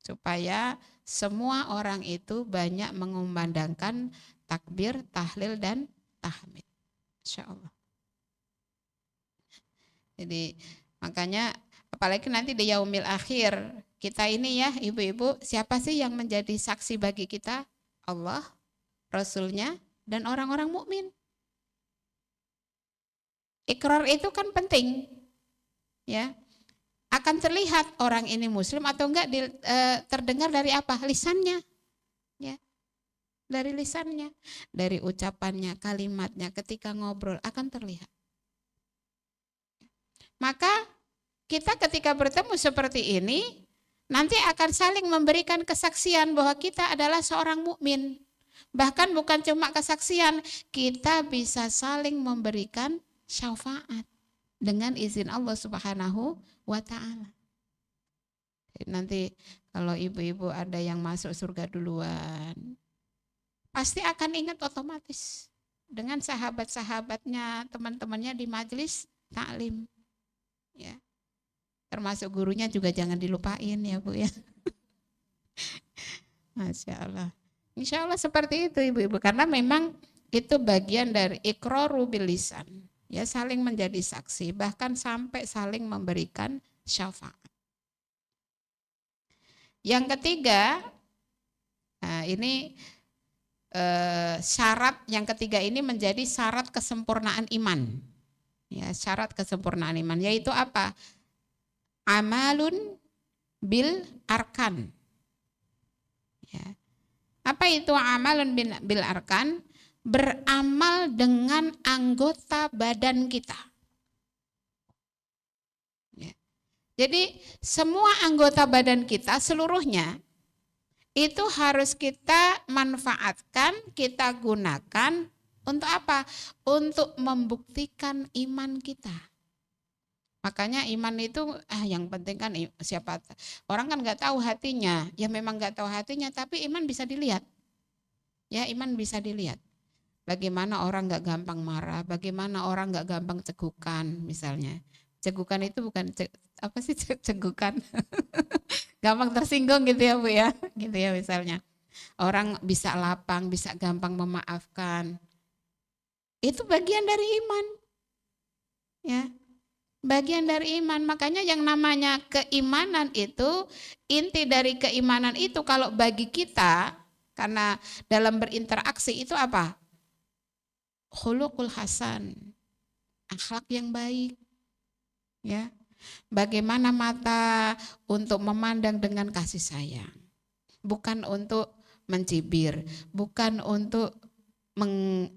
supaya semua orang itu banyak mengumandangkan takbir, tahlil, dan tahmid. Insya Allah. Jadi makanya apalagi nanti di yaumil akhir, kita ini ya ibu-ibu, siapa sih yang menjadi saksi bagi kita? Allah, Rasulnya, dan orang-orang mukmin. Ikrar itu kan penting, ya. Akan terlihat orang ini muslim atau enggak terdengar dari apa? Lisannya, ya. Dari lisannya, dari ucapannya, kalimatnya, ketika ngobrol akan terlihat. Maka kita ketika bertemu seperti ini nanti akan saling memberikan kesaksian bahwa kita adalah seorang mukmin. Bahkan bukan cuma kesaksian, kita bisa saling memberikan syafaat dengan izin Allah Subhanahu wa ta'ala. Nanti kalau ibu-ibu ada yang masuk surga duluan, pasti akan ingat otomatis dengan sahabat-sahabatnya, teman-temannya di majelis taklim. Ya. Termasuk gurunya juga jangan dilupain ya Bu ya. Masya Allah. Insya Allah seperti itu ibu-ibu, karena memang itu bagian dari iqraru bil lisan, ya, saling menjadi saksi, bahkan sampai saling memberikan syafaat. Yang ketiga, nah ini syarat yang ketiga ini menjadi syarat kesempurnaan iman, ya, syarat kesempurnaan iman yaitu apa? Amalun bil arkan. Ya. Apa itu amalun bil arkan? Beramal dengan anggota badan kita. Ya. Jadi semua anggota badan kita seluruhnya itu harus kita manfaatkan, kita gunakan untuk apa? Untuk membuktikan iman kita. Makanya iman itu yang penting kan siapa orang kan nggak tahu hatinya, ya memang nggak tahu hatinya, tapi iman bisa dilihat, ya iman bisa dilihat. Bagaimana orang nggak gampang marah, bagaimana orang nggak gampang cegukan misalnya. Cegukan itu bukan apa sih cegukan, gampang tersinggung gitu ya Bu ya, gitu ya misalnya. Orang bisa lapang, bisa gampang memaafkan, itu bagian dari iman, ya. Bagian dari iman. Makanya yang namanya keimanan itu, inti dari keimanan itu kalau bagi kita, karena dalam berinteraksi itu apa? Khuluqul hasan, akhlak yang baik, ya. Bagaimana mata untuk memandang dengan kasih sayang, bukan untuk mencibir, bukan untuk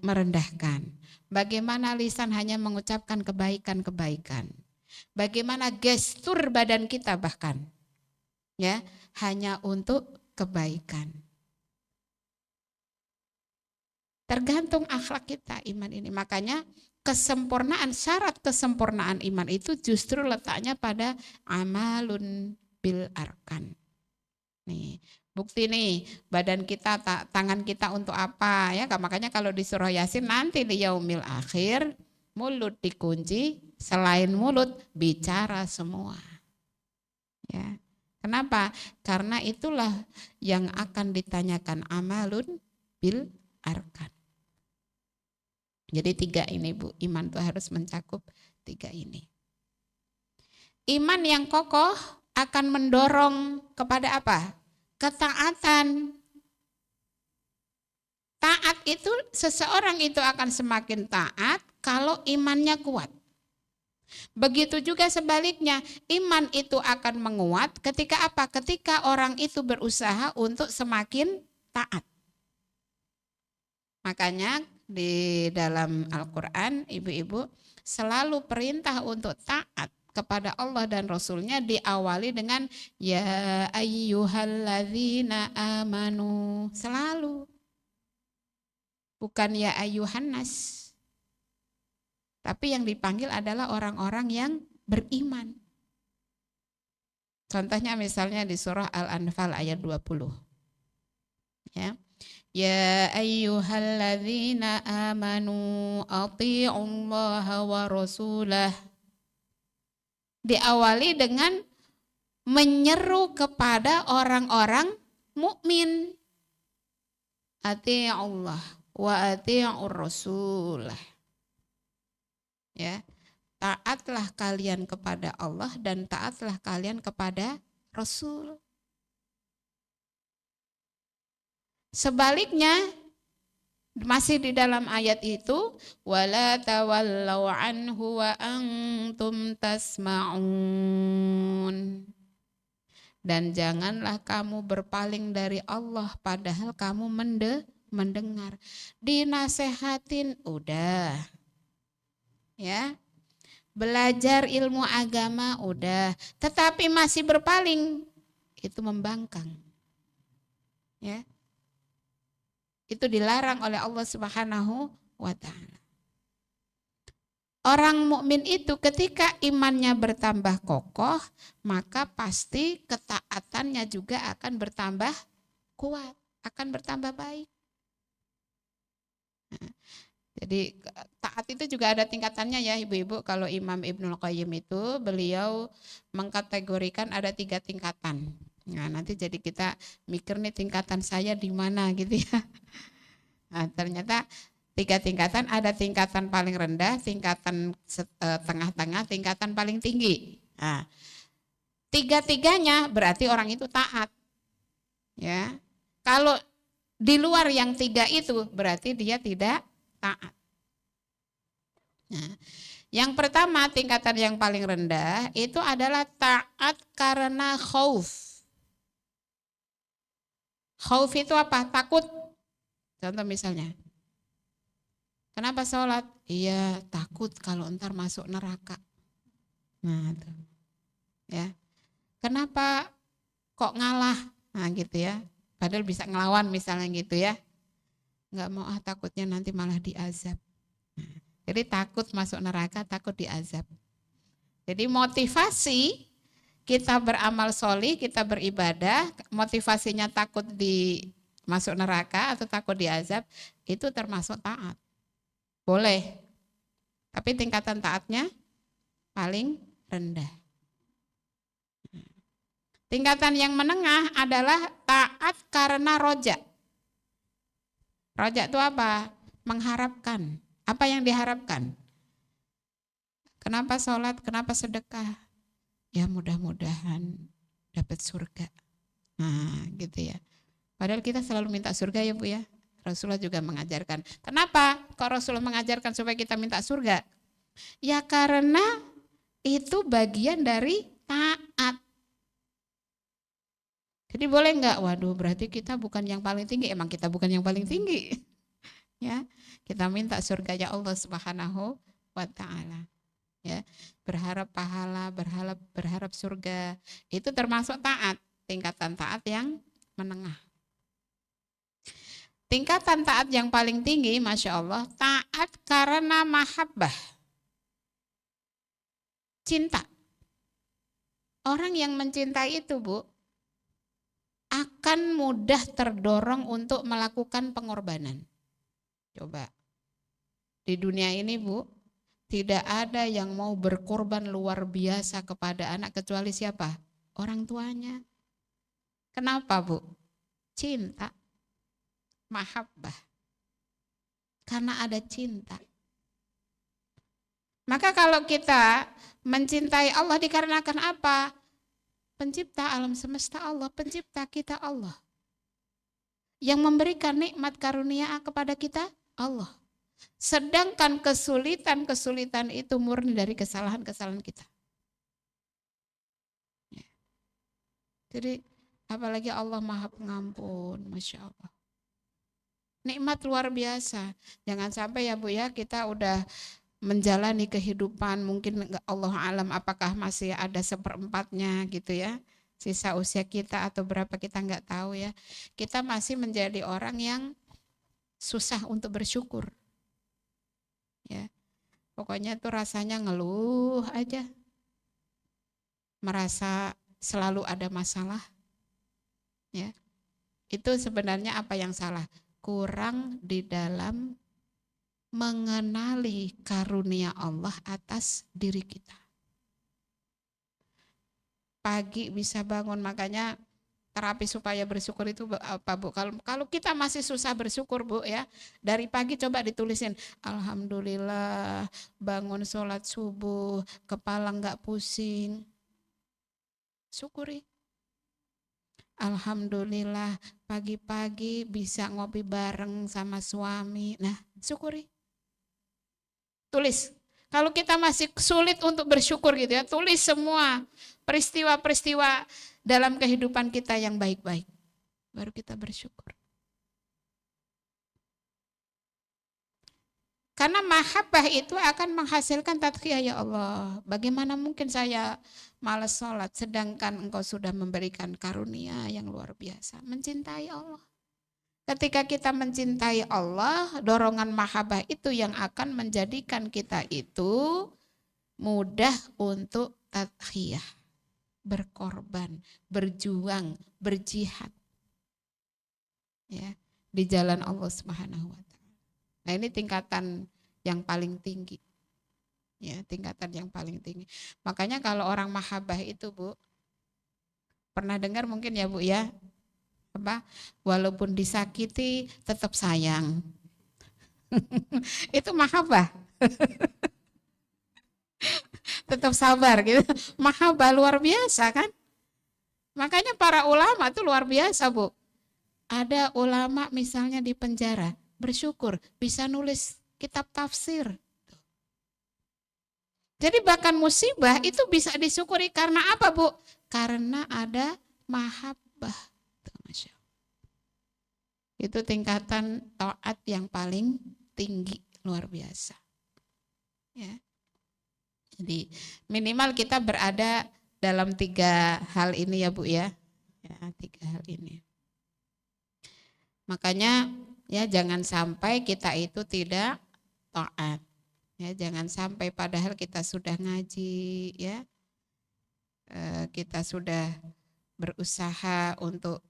merendahkan. Bagaimana lisan hanya mengucapkan kebaikan-kebaikan. Bagaimana gestur badan kita bahkan, ya, hanya untuk kebaikan. Tergantung akhlak kita iman ini. Makanya syarat kesempurnaan iman itu justru letaknya pada amalun bil arkan. Nih, bukti nih badan kita, tangan kita untuk apa ya? Makanya kalau di surah Yasin nanti di yaumil akhir mulut dikunci, selain mulut bicara semua. Ya. Kenapa? Karena itulah yang akan ditanyakan amalun bil arkan. Jadi 3 ini Bu, iman itu harus mencakup 3 ini. Iman yang kokoh akan mendorong kepada apa? Ketaatan. Taat itu, seseorang itu akan semakin taat kalau imannya kuat. Begitu juga sebaliknya, iman itu akan menguat ketika apa? Ketika orang itu berusaha untuk semakin taat. Makanya di dalam Al-Quran, ibu-ibu selalu perintah untuk taat kepada Allah dan Rasulnya diawali dengan ya ayyuhalladzina amanu, selalu. Bukan ya ayyuhan nas. Tapi yang dipanggil adalah orang-orang yang beriman. Contohnya misalnya di surah Al-Anfal ayat 20. Ya. Ya ayyuhalladzina amanu athi'ullaha wa rasulah. Diawali dengan menyeru kepada orang-orang mukmin. Athi'ullah wa athi'ur rasulah. Ya, taatlah kalian kepada Allah dan taatlah kalian kepada Rasul. Sebaliknya masih di dalam ayat itu wala tawallau anhu wa antum tasma'un. Dan janganlah kamu berpaling dari Allah padahal kamu mendengar. Dinasehatin udah. Ya. Belajar ilmu agama udah, tetapi masih berpaling, itu membangkang. Ya. Itu dilarang oleh Allah Subhanahu wa taala. Orang mukmin itu ketika imannya bertambah kokoh, maka pasti ketaatannya juga akan bertambah kuat, akan bertambah baik. Nah, jadi taat itu juga ada tingkatannya ya ibu-ibu. Kalau Imam Ibnul Qayyim itu beliau mengkategorikan ada 3 tingkatan. Nah nanti jadi kita mikir nih tingkatan saya di mana gitu ya. Nah ternyata 3 tingkatan, ada tingkatan paling rendah, tingkatan tengah-tengah, tingkatan paling tinggi. Nah 3-tiganya berarti orang itu taat. Ya, kalau di luar yang 3 itu berarti dia tidak taat. Nah, yang pertama tingkatan yang paling rendah itu adalah taat karena khauf. Khauf itu apa? Takut. Contoh misalnya, kenapa sholat? Iya takut kalau ntar masuk neraka. Nah itu, ya. Kenapa kok ngalah? Nah gitu ya. Padahal bisa ngelawan misalnya gitu ya. Nggak mau takutnya nanti malah diazab. Nah, jadi takut masuk neraka, takut diazab. Jadi motivasi kita beramal sholih, kita beribadah, motivasinya takut masuk neraka atau takut diazab, itu termasuk taat. Boleh. Tapi tingkatan taatnya paling rendah. Tingkatan yang menengah adalah taat karena roja. Roja itu apa? Mengharapkan. Apa yang diharapkan? Kenapa sholat? Kenapa sedekah? Ya mudah-mudahan dapat surga. Nah gitu ya. Padahal kita selalu minta surga ya Bu ya. Rasulullah juga mengajarkan. Kenapa kok Rasulullah mengajarkan supaya kita minta surga? Ya karena itu bagian dari taat. Jadi boleh enggak? Waduh berarti kita bukan yang paling tinggi. Emang kita bukan yang paling tinggi. Ya, kita minta surganya Allah Subhanahu wa taala. ya, berharap pahala, berharap surga. Itu termasuk taat, tingkatan taat yang menengah. Tingkatan taat yang paling tinggi, Masya Allah, taat karena mahabbah, cinta. Orang yang mencintai itu, Bu, akan mudah terdorong untuk melakukan pengorbanan. Coba, di dunia ini, Bu, tidak ada yang mau berkorban luar biasa kepada anak kecuali siapa? Orang tuanya. Kenapa, Bu? Cinta. Mahabbah. Karena ada cinta. Maka kalau kita mencintai Allah dikarenakan apa? Pencipta alam semesta Allah, pencipta kita Allah. Yang memberikan nikmat karunia kepada kita Allah. Sedangkan kesulitan-kesulitan itu murni dari kesalahan-kesalahan kita. Jadi apalagi Allah Maha Pengampun, Masya Allah. Nikmat luar biasa. Jangan sampai ya Bu ya, kita udah menjalani kehidupan, mungkin Allah alam apakah masih ada seperempatnya gitu ya. Sisa usia kita atau berapa kita nggak tahu ya. Kita masih menjadi orang yang susah untuk bersyukur. Ya. Pokoknya tuh rasanya ngeluh aja. Merasa selalu ada masalah. Ya. Itu sebenarnya apa yang salah? Kurang di dalam mengenali karunia Allah atas diri kita. Pagi bisa bangun, makanya terapi supaya bersyukur itu apa Bu? Kalau kita masih susah bersyukur Bu ya, dari pagi coba ditulisin, alhamdulillah bangun sholat subuh, kepala nggak pusing. Syukuri. Alhamdulillah pagi-pagi bisa ngopi bareng sama suami. Nah, syukuri. Tulis. Kalau kita masih sulit untuk bersyukur gitu ya, tulis semua peristiwa-peristiwa dalam kehidupan kita yang baik-baik. Baru kita bersyukur. Karena mahabbah itu akan menghasilkan tadkhiyah, ya Allah. Bagaimana mungkin saya malas sholat sedangkan Engkau sudah memberikan karunia yang luar biasa. Mencintai Allah. Ketika kita mencintai Allah, dorongan mahabbah itu yang akan menjadikan kita itu mudah untuk tadkhiyah, berkorban, berjuang, berjihad. Ya, di jalan Allah Subhanahu wa taala. Nah, ini tingkatan yang paling tinggi. Ya, tingkatan yang paling tinggi. Makanya kalau orang mahabbah itu, Bu, pernah dengar mungkin ya, Bu ya? Apa? Walaupun disakiti tetap sayang. Itu mahabbah. Tetap sabar gitu. Mahabbah luar biasa kan? Makanya para ulama itu luar biasa, Bu. Ada ulama misalnya di penjara, bersyukur bisa nulis kitab tafsir. Jadi bahkan musibah itu bisa disyukuri karena apa, Bu? Karena ada mahabbah. Itu tingkatan taat yang paling tinggi, luar biasa. Ya. Jadi minimal kita berada dalam 3 hal ini ya Bu ya. Ya, 3 hal ini. Makanya ya jangan sampai kita itu tidak taat. Ya, jangan sampai padahal kita sudah ngaji ya. Kita sudah berusaha untuk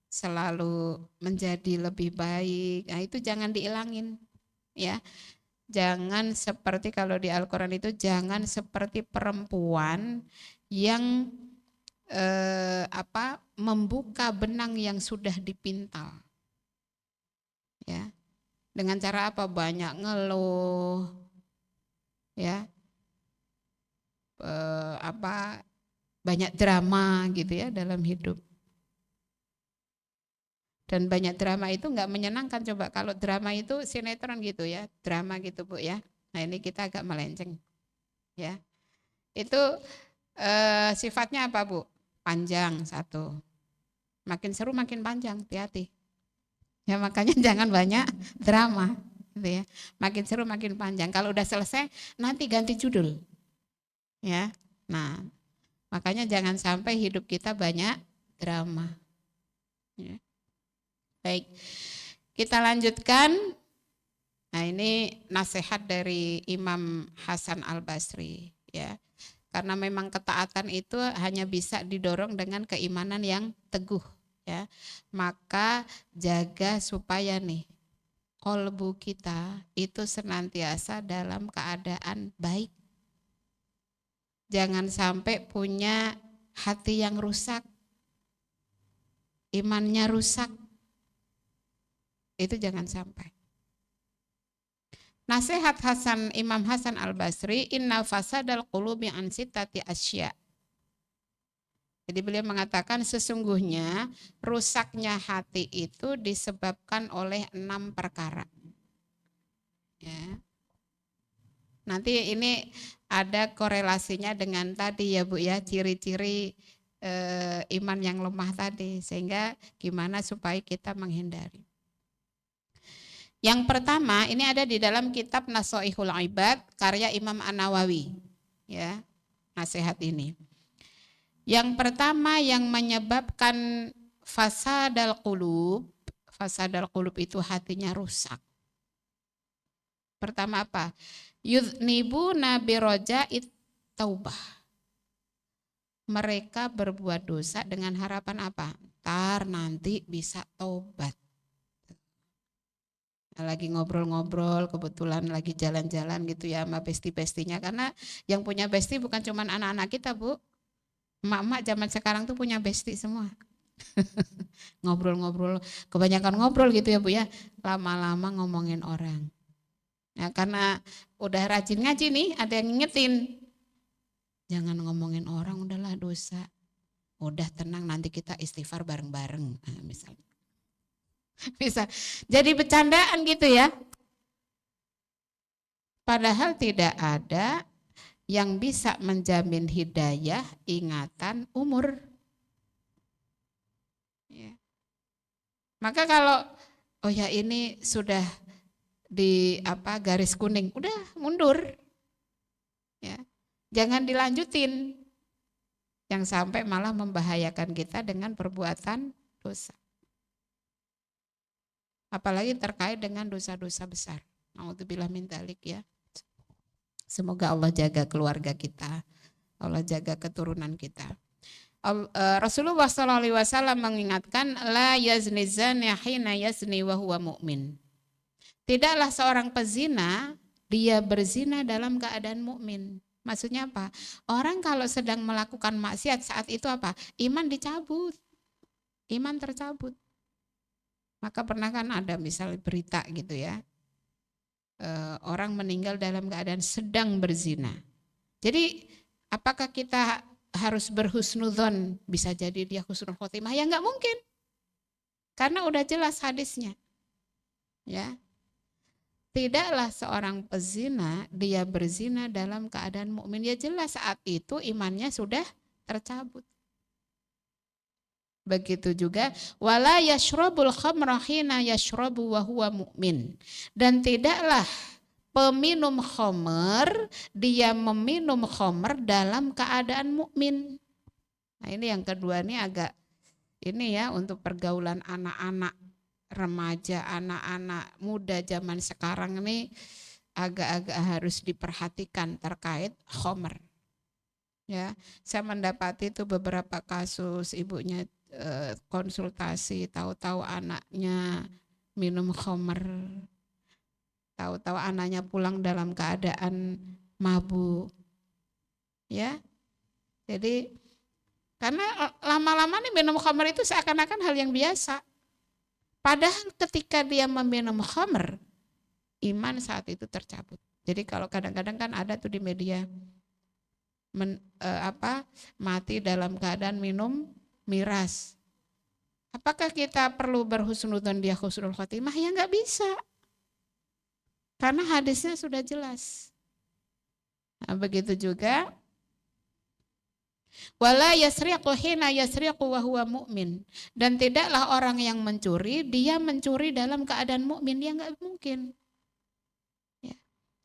selalu menjadi lebih baik. Nah, itu jangan diilangin ya. Jangan seperti kalau di Al-Qur'an itu jangan seperti perempuan yang membuka benang yang sudah dipintal. Ya. Dengan cara apa? Banyak ngeluh. Ya. Banyak drama gitu ya dalam hidup. Dan banyak drama itu enggak menyenangkan. Coba kalau drama itu sinetron gitu ya, drama gitu Bu ya. Nah, ini kita agak melenceng. Ya. Itu sifatnya apa Bu? Panjang satu. Makin seru makin panjang, hati-hati. Ya makanya jangan banyak drama gitu ya. Makin seru makin panjang. Kalau udah selesai nanti ganti judul. ya. Nah, makanya jangan sampai hidup kita banyak drama. Ya. Baik, kita lanjutkan. Nah, ini nasihat dari Imam Hasan Al-Basri, ya. Karena memang ketaatan itu hanya bisa didorong dengan keimanan yang teguh, ya. Maka jaga supaya nih kolbu kita itu senantiasa dalam keadaan baik. Jangan sampai punya hati yang rusak, imannya rusak. Itu jangan sampai. Nasihat Imam Hasan Al-Basri, inna fasadal qulubi an sittati asya. Jadi beliau mengatakan sesungguhnya rusaknya hati itu disebabkan oleh 6 perkara. Ya. Nanti ini ada korelasinya dengan tadi ya Bu ya, ciri-ciri iman yang lemah tadi, sehingga gimana supaya kita menghindari. Yang pertama, ini ada di dalam kitab Nasoihul Ibad karya Imam An-Nawawi, ya, nasihat ini. Yang pertama yang menyebabkan fasadal qulub itu hatinya rusak. Pertama apa? Yudhnibuna biroja'it taubah. Mereka berbuat dosa dengan harapan apa? Ntar nanti bisa taubat. Lagi ngobrol-ngobrol, kebetulan lagi jalan-jalan gitu ya sama besti-bestinya, karena yang punya besti bukan cuma anak-anak kita Bu, emak-emak zaman sekarang tuh punya besti semua. Ngobrol-ngobrol, kebanyakan ngobrol gitu ya Bu ya, lama-lama ngomongin orang. Nah, karena udah rajin ngaji nih, ada yang ngingetin, jangan ngomongin orang, udahlah dosa, udah tenang nanti kita istighfar bareng-bareng, nah, misalnya. Bisa jadi bercandaan gitu ya. Padahal tidak ada yang bisa menjamin hidayah, ingatan, umur. Ya. Maka kalau oh ya ini sudah di garis kuning, udah mundur. Ya. Jangan dilanjutin. Yang sampai malah membahayakan kita dengan perbuatan dosa. Apalagi terkait dengan dosa-dosa besar. Nauzubillah min dzalik ya. Semoga Allah jaga keluarga kita. Allah jaga keturunan kita. Rasulullah SAW mengingatkan la yazni zani hina yazni wa huwa mu'min. Tidaklah seorang pezina dia berzina dalam keadaan mukmin. Maksudnya apa? Orang kalau sedang melakukan maksiat saat itu apa? Iman dicabut. Iman tercabut. Maka pernah kan ada misalnya berita gitu ya, orang meninggal dalam keadaan sedang berzina. Jadi apakah kita harus berhusnudzon, bisa jadi dia husnul khotimah? Ya enggak mungkin, karena udah jelas hadisnya. Ya, tidaklah seorang pezina dia berzina dalam keadaan mukmin. Ya jelas saat itu imannya sudah tercabut. Begitu juga wala yashrabul khamra hina yashrabu wa huwa mu'min. Dan tidaklah peminum khamr dia meminum khamr dalam keadaan mukmin. Nah, ini yang kedua nih agak ini ya untuk pergaulan anak-anak remaja, anak-anak muda zaman sekarang ini agak-agak harus diperhatikan terkait khamr. Ya, saya mendapati itu beberapa kasus ibunya konsultasi, tahu-tahu anaknya minum khamr, tahu-tahu anaknya pulang dalam keadaan mabuk, ya. Jadi karena lama-lama nih minum khamr itu seakan-akan hal yang biasa. Padahal ketika dia meminum khamr, iman saat itu tercabut. Jadi kalau kadang-kadang kan ada tuh di media mati dalam keadaan minum miras. Apakah kita perlu berhusnudzon dia husnul khotimah? Ya enggak bisa. Karena hadisnya sudah jelas. Nah, begitu juga wala yasriqu hina yasriqu wa huwa mu'min. Dan tidaklah orang yang mencuri, dia mencuri dalam keadaan mukmin, dia enggak mungkin. Ya.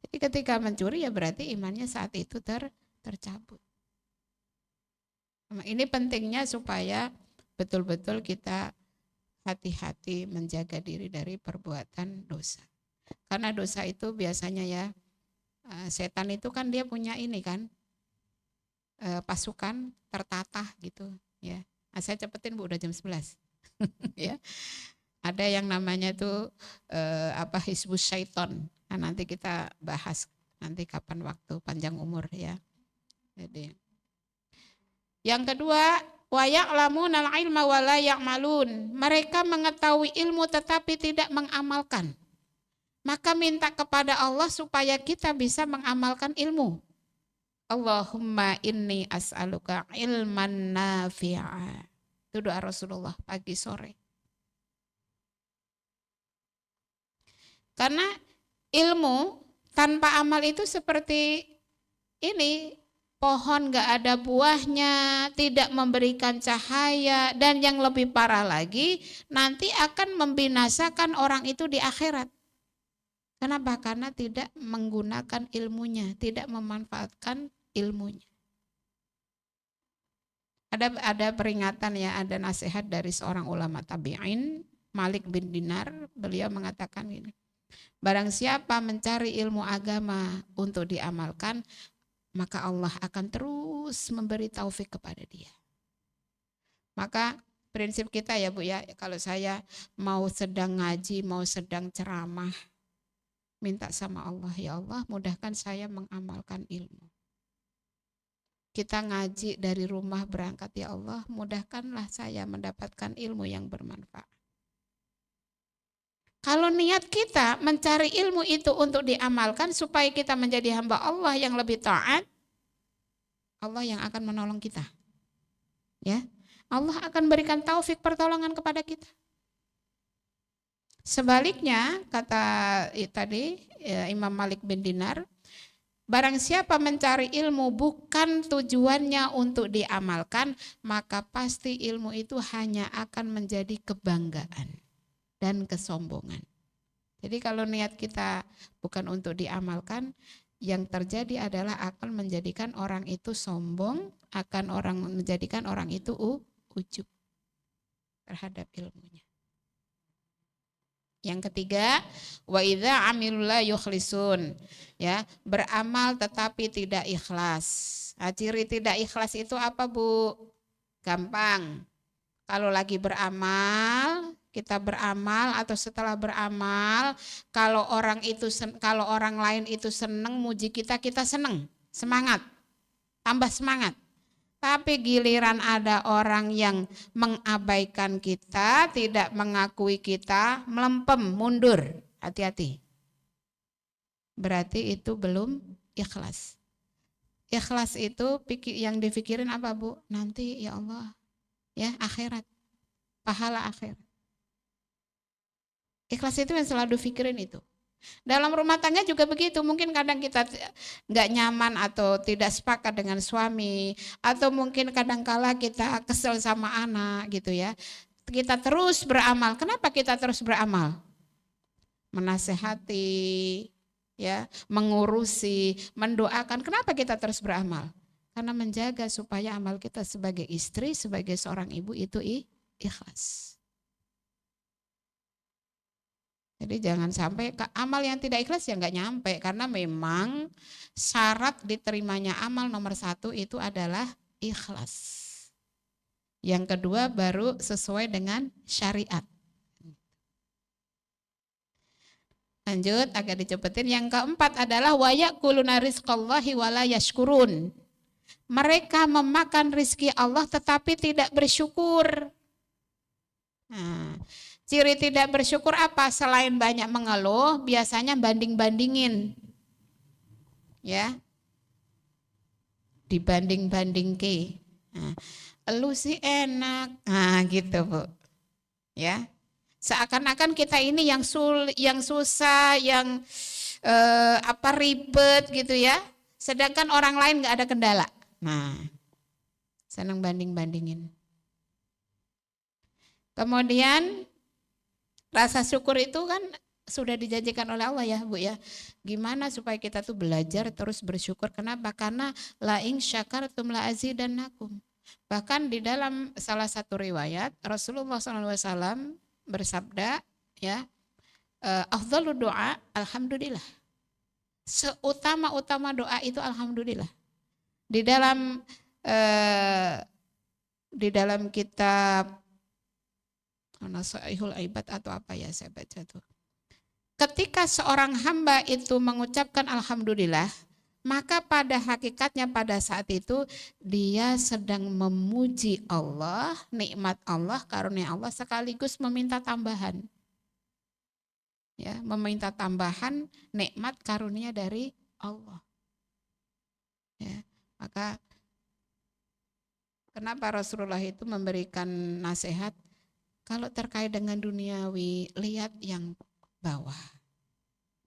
Jadi ketika mencuri ya berarti imannya saat itu tercabut. Ini pentingnya supaya betul-betul kita hati-hati menjaga diri dari perbuatan dosa. Karena dosa itu biasanya ya, setan itu kan dia punya ini kan, pasukan tertatah gitu ya. Saya cepetin Bu, udah jam 11. Ya. Ada yang namanya tuh Hizbus Syaiton. Nah, nanti kita bahas nanti kapan waktu, panjang umur ya. Jadi yang kedua, wa ya'lamunal ilma wa la ya'malun. Mereka mengetahui ilmu tetapi tidak mengamalkan. Maka minta kepada Allah supaya kita bisa mengamalkan ilmu. Allahumma inni as'aluka ilman nafi'a. Itu doa Rasulullah pagi sore. Karena ilmu tanpa amal itu seperti ini, pohon gak ada buahnya, tidak memberikan cahaya, dan yang lebih parah lagi, nanti akan membinasakan orang itu di akhirat. Kenapa? Karena tidak menggunakan ilmunya, tidak memanfaatkan ilmunya. Ada peringatan ya, ada nasihat dari seorang ulama tabi'in, Malik bin Dinar, beliau mengatakan gini, barang siapa mencari ilmu agama untuk diamalkan, maka Allah akan terus memberi taufik kepada dia. Maka prinsip kita ya Bu ya, kalau saya mau sedang ngaji, mau sedang ceramah, minta sama Allah, ya Allah mudahkan saya mengamalkan ilmu. Kita ngaji dari rumah berangkat, ya Allah mudahkanlah saya mendapatkan ilmu yang bermanfaat. Kalau niat kita mencari ilmu itu untuk diamalkan supaya kita menjadi hamba Allah yang lebih taat, Allah yang akan menolong kita. Ya, Allah akan berikan taufik pertolongan kepada kita. Sebaliknya kata tadi Imam Malik bin Dinar, barang siapa mencari ilmu bukan tujuannya untuk diamalkan, maka pasti ilmu itu hanya akan menjadi kebanggaan dan kesombongan. Jadi kalau niat kita bukan untuk diamalkan, yang terjadi adalah akan menjadikan orang itu sombong, menjadikan orang itu ujub terhadap ilmunya. Yang ketiga, wa idza amilu la yukhlisun, ya, beramal tetapi tidak ikhlas. Nah, ciri tidak ikhlas itu apa, Bu? Gampang. Kalau lagi beramal, kita beramal atau setelah beramal, kalau orang lain itu senang muji kita, kita senang, semangat, tambah semangat. Tapi giliran ada orang yang mengabaikan kita, tidak mengakui kita, melempem, mundur, hati-hati. Berarti itu belum ikhlas. Ikhlas itu yang dipikirin apa, Bu? Nanti ya Allah, ya akhirat, pahala akhirat. Ikhlas itu yang selalu pikirin itu. Dalam rumah tangga juga begitu, mungkin kadang kita nggak nyaman atau tidak sepakat dengan suami, atau mungkin kadangkala kita kesel sama anak gitu ya. Kita terus beramal. Kenapa kita terus beramal? Menasehati, ya, mengurusi, mendoakan. Kenapa kita terus beramal? Karena menjaga supaya amal kita sebagai istri, sebagai seorang ibu itu ikhlas. Jadi jangan sampai amal yang tidak ikhlas ya nggak nyampe, karena memang syarat diterimanya amal nomor 1 itu adalah ikhlas. Yang kedua baru sesuai dengan syariat. Lanjut agak dicepetin. Yang keempat adalah wa ya'kuluna rizqallahi wa la yashkurun. Mereka memakan rizki Allah tetapi tidak bersyukur. Nah, ciri tidak bersyukur apa? Selain banyak mengeluh, biasanya banding-bandingin. Ya. Dibanding-banding ke. Nah, elu sih enak. Nah, gitu, Bu. Ya. Seakan-akan kita ini yang susah, yang ribet gitu ya. Sedangkan orang lain enggak ada kendala. Nah, senang banding-bandingin. Kemudian rasa syukur itu kan sudah dijanjikan oleh Allah ya Bu ya. Gimana supaya kita tuh belajar terus bersyukur. Kenapa? Karena la in syakartum la azidannakum. Bahkan di dalam salah satu riwayat Rasulullah SAW bersabda ya, afdhalu doa alhamdulillah. Seutama-utama doa itu alhamdulillah. Di dalam kitab Nasaihul Ibad atau apa ya saya baca tuh. Ketika seorang hamba itu mengucapkan alhamdulillah, maka pada hakikatnya pada saat itu dia sedang memuji Allah, nikmat Allah, karunia Allah sekaligus meminta tambahan. Ya, meminta tambahan nikmat karunia dari Allah. Ya, maka kenapa Rasulullah itu memberikan nasihat kalau terkait dengan duniawi, lihat yang bawah,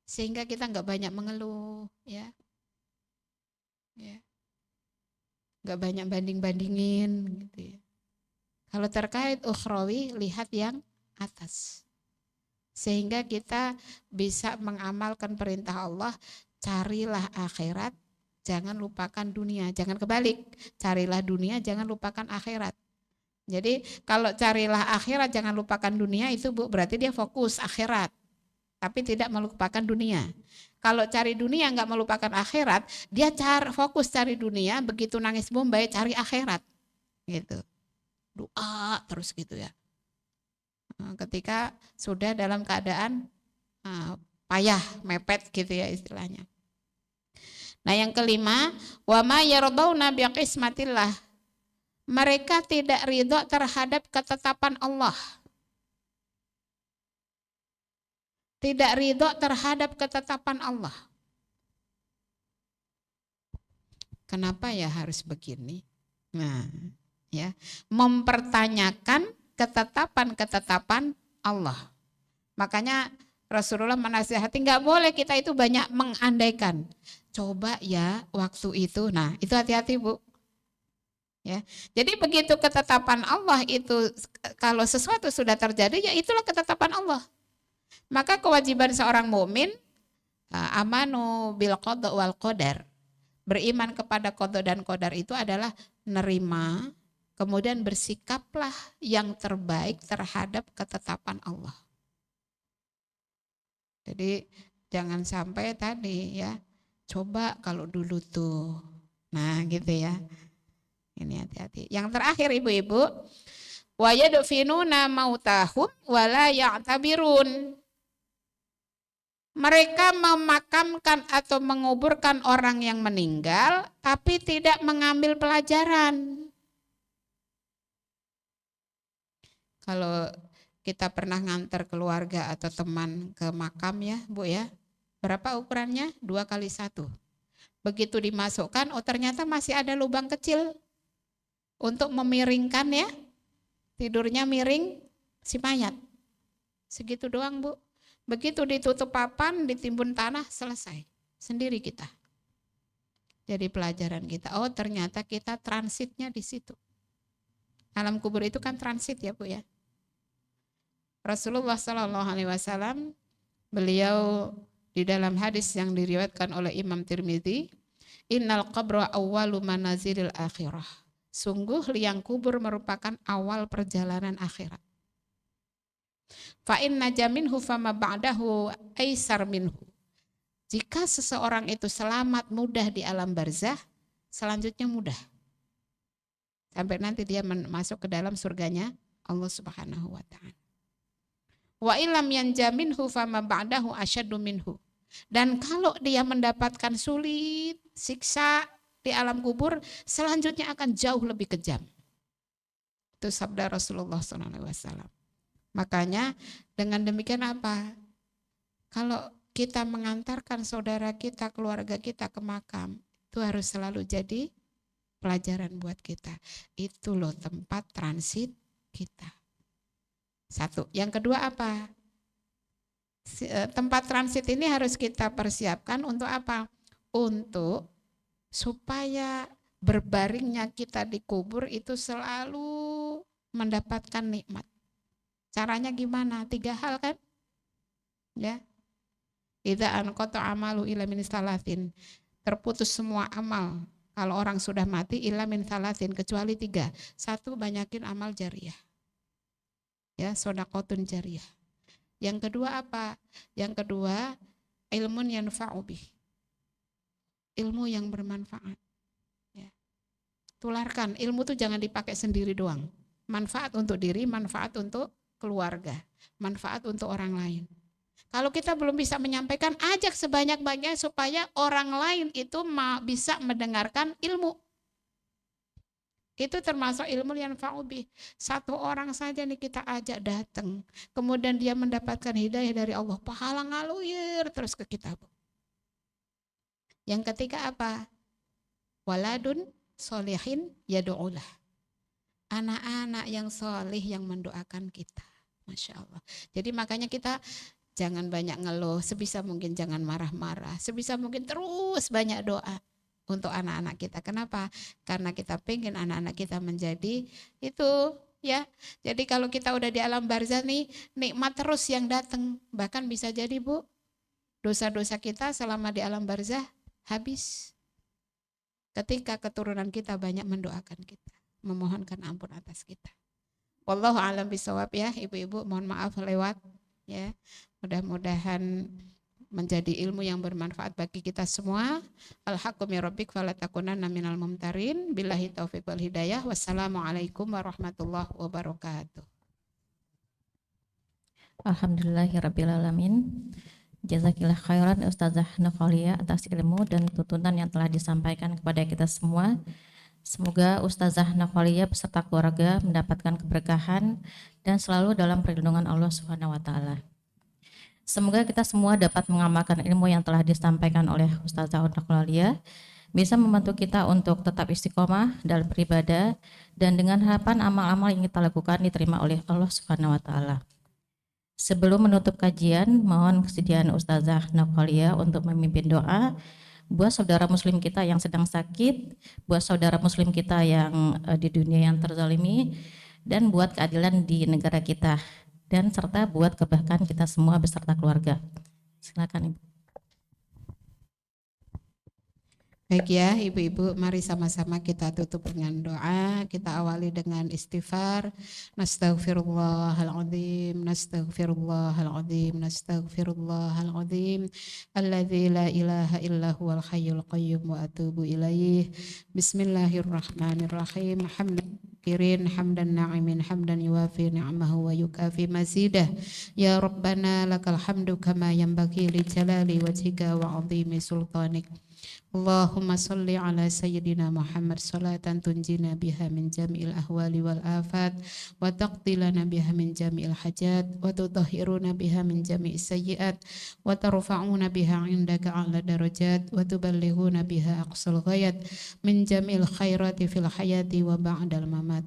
sehingga kita nggak banyak mengeluh, ya, nggak banyak banding-bandingin, gitu ya. Kalau terkait ukhrawi, lihat yang atas, sehingga kita bisa mengamalkan perintah Allah, carilah akhirat, jangan lupakan dunia, jangan kebalik, carilah dunia, jangan lupakan akhirat. Jadi kalau carilah akhirat, jangan lupakan dunia itu Bu, berarti dia fokus akhirat, tapi tidak melupakan dunia. Kalau cari dunia nggak melupakan akhirat, dia fokus cari dunia, begitu nangis bombay cari akhirat, gitu. Doa terus gitu ya. Ketika sudah dalam keadaan payah, mepet gitu ya istilahnya. Nah yang kelima, wa ma yardawna biqismatillah. Mereka tidak ridho terhadap ketetapan Allah. Tidak ridho terhadap ketetapan Allah. Kenapa ya harus begini? Nah, ya, mempertanyakan ketetapan-ketetapan Allah. Makanya Rasulullah menasihati nggak boleh kita itu banyak mengandaikan. Coba ya waktu itu. Nah, itu hati-hati Bu. Ya. Jadi begitu ketetapan Allah itu kalau sesuatu sudah terjadi ya itulah ketetapan Allah. Maka kewajiban seorang mukmin amanu bil qada wal qadar. Beriman kepada qada dan qadar itu adalah nerima, kemudian bersikaplah yang terbaik terhadap ketetapan Allah. Jadi jangan sampai tadi ya, coba kalau dulu tuh. Nah, gitu ya. Ini hati-hati. Yang terakhir ibu-ibu, wa yadfinuna mautahum wala ya'tabirun. Mereka memakamkan atau menguburkan orang yang meninggal tapi tidak mengambil pelajaran. Kalau kita pernah ngantar keluarga atau teman ke makam ya Bu ya, berapa ukurannya? 2x1. Begitu dimasukkan, oh ternyata masih ada lubang kecil untuk memiringkan ya, tidurnya miring si mayat. Segitu doang Bu. Begitu ditutup papan, ditimbun tanah, selesai. Sendiri kita. Jadi pelajaran kita, oh ternyata kita transitnya di situ. Alam kubur itu kan transit ya Bu ya. Rasulullah SAW, beliau di dalam hadis yang diriwayatkan oleh Imam Tirmidzi, innal qabra awwalu manazilil akhirah. Sungguh liang kubur merupakan awal perjalanan akhirat. Fa inna jaminhu fama ba'dahu aisar minhu. Jika seseorang itu selamat mudah di alam barzah, selanjutnya mudah. Sampai nanti dia masuk ke dalam surganya Allah Subhanahu wa taala. Wa illam yanjaminhu fama ba'dahu asyaddu minhu. Dan kalau dia mendapatkan sulit, siksa di alam kubur, selanjutnya akan jauh lebih kejam. Itu sabda Rasulullah SAW. Makanya dengan demikian apa? Kalau kita mengantarkan saudara kita, keluarga kita ke makam, itu harus selalu jadi pelajaran buat kita. Itu loh tempat transit kita. Satu. Yang kedua apa? Tempat transit ini harus kita persiapkan untuk apa? Untuk supaya berbaringnya kita di kubur itu selalu mendapatkan nikmat. Caranya gimana? 3 hal kan? Ya, Idza anqata amalu ila min salatin. Terputus semua amal kalau orang sudah mati ila min salatin kecuali 3. 1, banyakin amal jariyah. Ya, shadaqatun jariyah. Yang kedua apa? Yang kedua ilmun yanfa'u bih. Ilmu yang bermanfaat. Ya. Tularkan, ilmu itu jangan dipakai sendiri doang. Manfaat untuk diri, manfaat untuk keluarga, manfaat untuk orang lain. Kalau kita belum bisa menyampaikan, ajak sebanyak-banyaknya supaya orang lain itu bisa mendengarkan ilmu. Itu termasuk ilmu yang fa'ubi. 1 orang saja nih kita ajak datang, kemudian dia mendapatkan hidayah dari Allah, pahala ngaluir terus ke kita. Yang ketiga apa? Waladun solihin yadu'ulah. Anak-anak yang solih yang mendoakan kita. Masya Allah. Jadi makanya kita jangan banyak ngeluh, sebisa mungkin jangan marah-marah, sebisa mungkin terus banyak doa untuk anak-anak kita. Kenapa? Karena kita pengen anak-anak kita menjadi itu ya. Jadi kalau kita udah di alam barzah nih, nikmat terus yang datang. Bahkan bisa jadi Bu, dosa-dosa kita selama di alam barzah habis. Ketika keturunan kita banyak mendoakan kita, memohonkan ampun atas kita. Wallahu a'lam bishawab ya ibu-ibu, mohon maaf lewat ya. Mudah-mudahan menjadi ilmu yang bermanfaat bagi kita semua. Al-haqqu min rabbik fala takunanna minal mumtarin. Billahi taufiq wal hidayah. Wassalamualaikum warahmatullahi wabarakatuh. Alhamdulillahirabbil alamin. Jazakillah khairan Ustazah Nurholia atas ilmu dan tuntunan yang telah disampaikan kepada kita semua. Semoga Ustazah Nurholia beserta keluarga mendapatkan keberkahan dan selalu dalam perlindungan Allah Subhanahu wa taala. Semoga kita semua dapat mengamalkan ilmu yang telah disampaikan oleh Ustazah Nurholia, bisa membantu kita untuk tetap istiqomah dalam beribadah dan dengan harapan amal-amal yang kita lakukan diterima oleh Allah Subhanahu wa taala. Sebelum menutup kajian, mohon kesediaan Ustazah Nurholia untuk memimpin doa buat saudara muslim kita yang sedang sakit, buat saudara muslim kita yang di dunia yang terzalimi, dan buat keadilan di negara kita, dan serta buat kebaikan kita semua beserta keluarga. Silakan Ibu. Baik ya ibu-ibu, mari sama-sama kita tutup dengan doa. Kita awali dengan istighfar. Nastaghfirullahaladzim, nastaghfirullahaladzim, nastaghfirullahaladzim. Alladzi la ilaha illa huwal hayyul qayyum wa atubu ilaih. Bismillahirrahmanirrahim. Hamdan na'imin hamdan yuwafi ni'amahu wa yukafi mazidah. Ya Rabbana lakal hamdu kama yanbaghi li jalali wajhika wa 'azimi sultanik. Allahumma salli ala sayyidina Muhammad salatan tunjina biha min jami'il ahwali wal afat wa taqdilana biha min jami'il hajat wa tutahhiruna biha min jami'is sayyiat wa tarfa'una biha indaka a'la darajat wa tuballighuna biha aqsal ghayat min jami'il khairati fil hayati wa ba'dal mamat.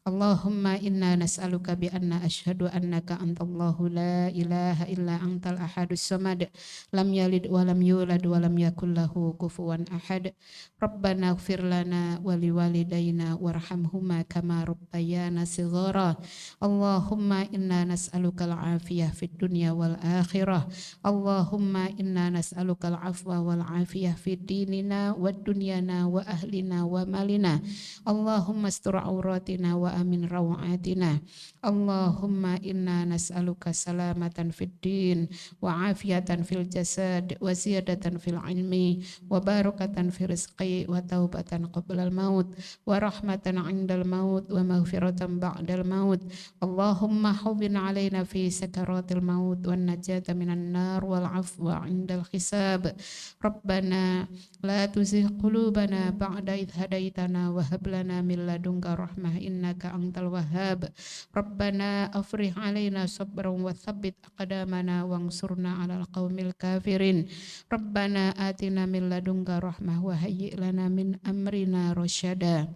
Allahumma inna nas'aluka bi anna ashhadu annaka antallahu la ilaha illa antal ahadus samad lam yalid wa lam yulad wa lam yakul lahu kufuwan ahad. Rabbana ighfir lana wa liwalidayna warhamhuma kama rabbayana shighara. Allahumma inna nas'aluka al-afiyah fid dunya wal akhirah. Allahumma inna nas'aluka al-afwa wal afiyah fid dinina wad dunyana wa ahlina wa malina. Allahumma astur auratina wa amin rawatina. Allahumma inna nas'aluka salamatan fid din wa afiyatan fil jasad wa ziyadatan fil ilmi wa barakatan fil rizqi wa taubatan qabla al maut wa rahmatan 'indal maut wa maghfiratan ba'dal maut. Allahumma hawwin 'alaina fi sakaratil maut wan najata minan nar wal 'afwa 'indal hisab. Rabbana la tuzigh qulubana ba'da idh hadaitana wa hab lana min ladunka rahmah innaka antal wahhab. Rabbana afrih 'alaina sabran wa tsabbit aqdamana wansurna 'alal qaumil kafirin. Rabbana atina min ladunka rahmah wa hayyi' lana min amrina rasyada.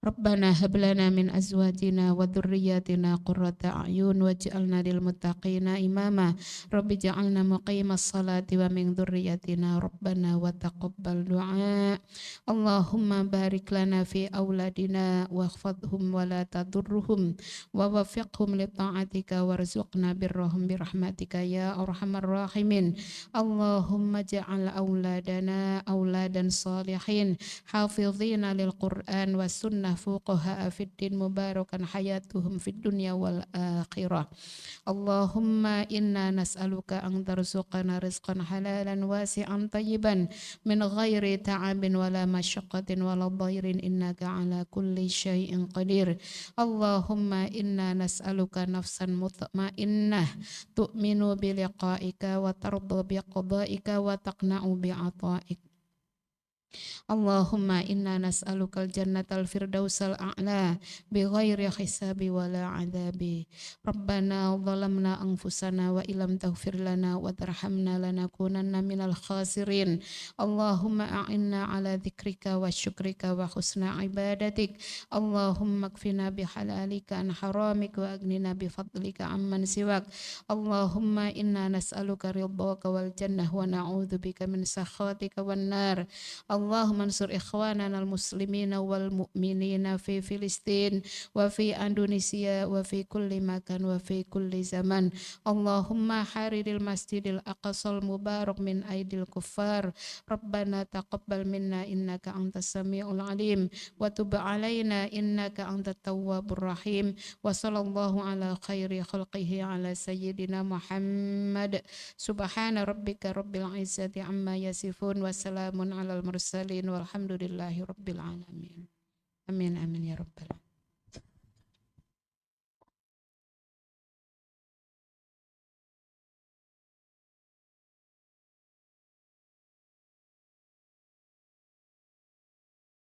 Rabbana hab lana min azwajina wa dhurriyyatina qurrata a'yun waj'alna lil muttaqina imama. Rabbi ja'alna muqimas salati wa min dhurriyyatina rabbana wa taqabbal du'a. Allahumma barik lana fi auladina waghfadhum wa la tadurruhum wa waffiqhum li ta'atika warzuqna birrahum birahmatika ya arhamar rahimin. Allahumma ja'al auladana auladan salihin hafizina lil Qur'an was sunnah fuqaha fid din mubarakan hayatuhum fid dunya wal akhirah. Allahumma inna nas'aluka an tarzuqana rizqan halalan wasi'an tayyiban min ghairi ta'abin wala masyaqqatin wala dhairin innaka ala kulli syai'in qadir. Allahumma inna nas'aluka nafsan mutma'innah tu'minu bi liqa'ika wa tardu bi qada'ika wa taqna'u bi 'ata'ik. Allahumma inna nas'alukal jannatal firdausal a'la bi ghairi hisabi wala adabi. Rabbana zalamna anfusana wa ilam taghfir lana wa tarhamna lanakunanna minal khasirin. Allahumma a'inna ala dzikrika wa syukrika wa husna ibadatik. Allahumma kfina bihalalika an haramik wa agnina bifadlika amman siwak. Allahumma inna nas'aluka ridhaka wal jannah wa na'udzubika min sakhatika wan nar. Allahumma ansur ikhwanana al-muslimina wal mu'minina fi Filistin wa fi Indonesia wa fi kulli makan wa fi kulli zaman. Allahumma hariril masjidil aqsal mubarak min aidil kuffar. Rabbana taqabbal minna innaka antas samiul alim wa tub alaina innaka antat tawwabur rahim. Wa sallallahu ala khairi khalqihi ala sayyidina Muhammad. Subhana rabbika rabbil izzati amma yasifun wa salamun alal mursalin walhamdulillahi rabbil alamin. Amin amin ya rabbal alamin.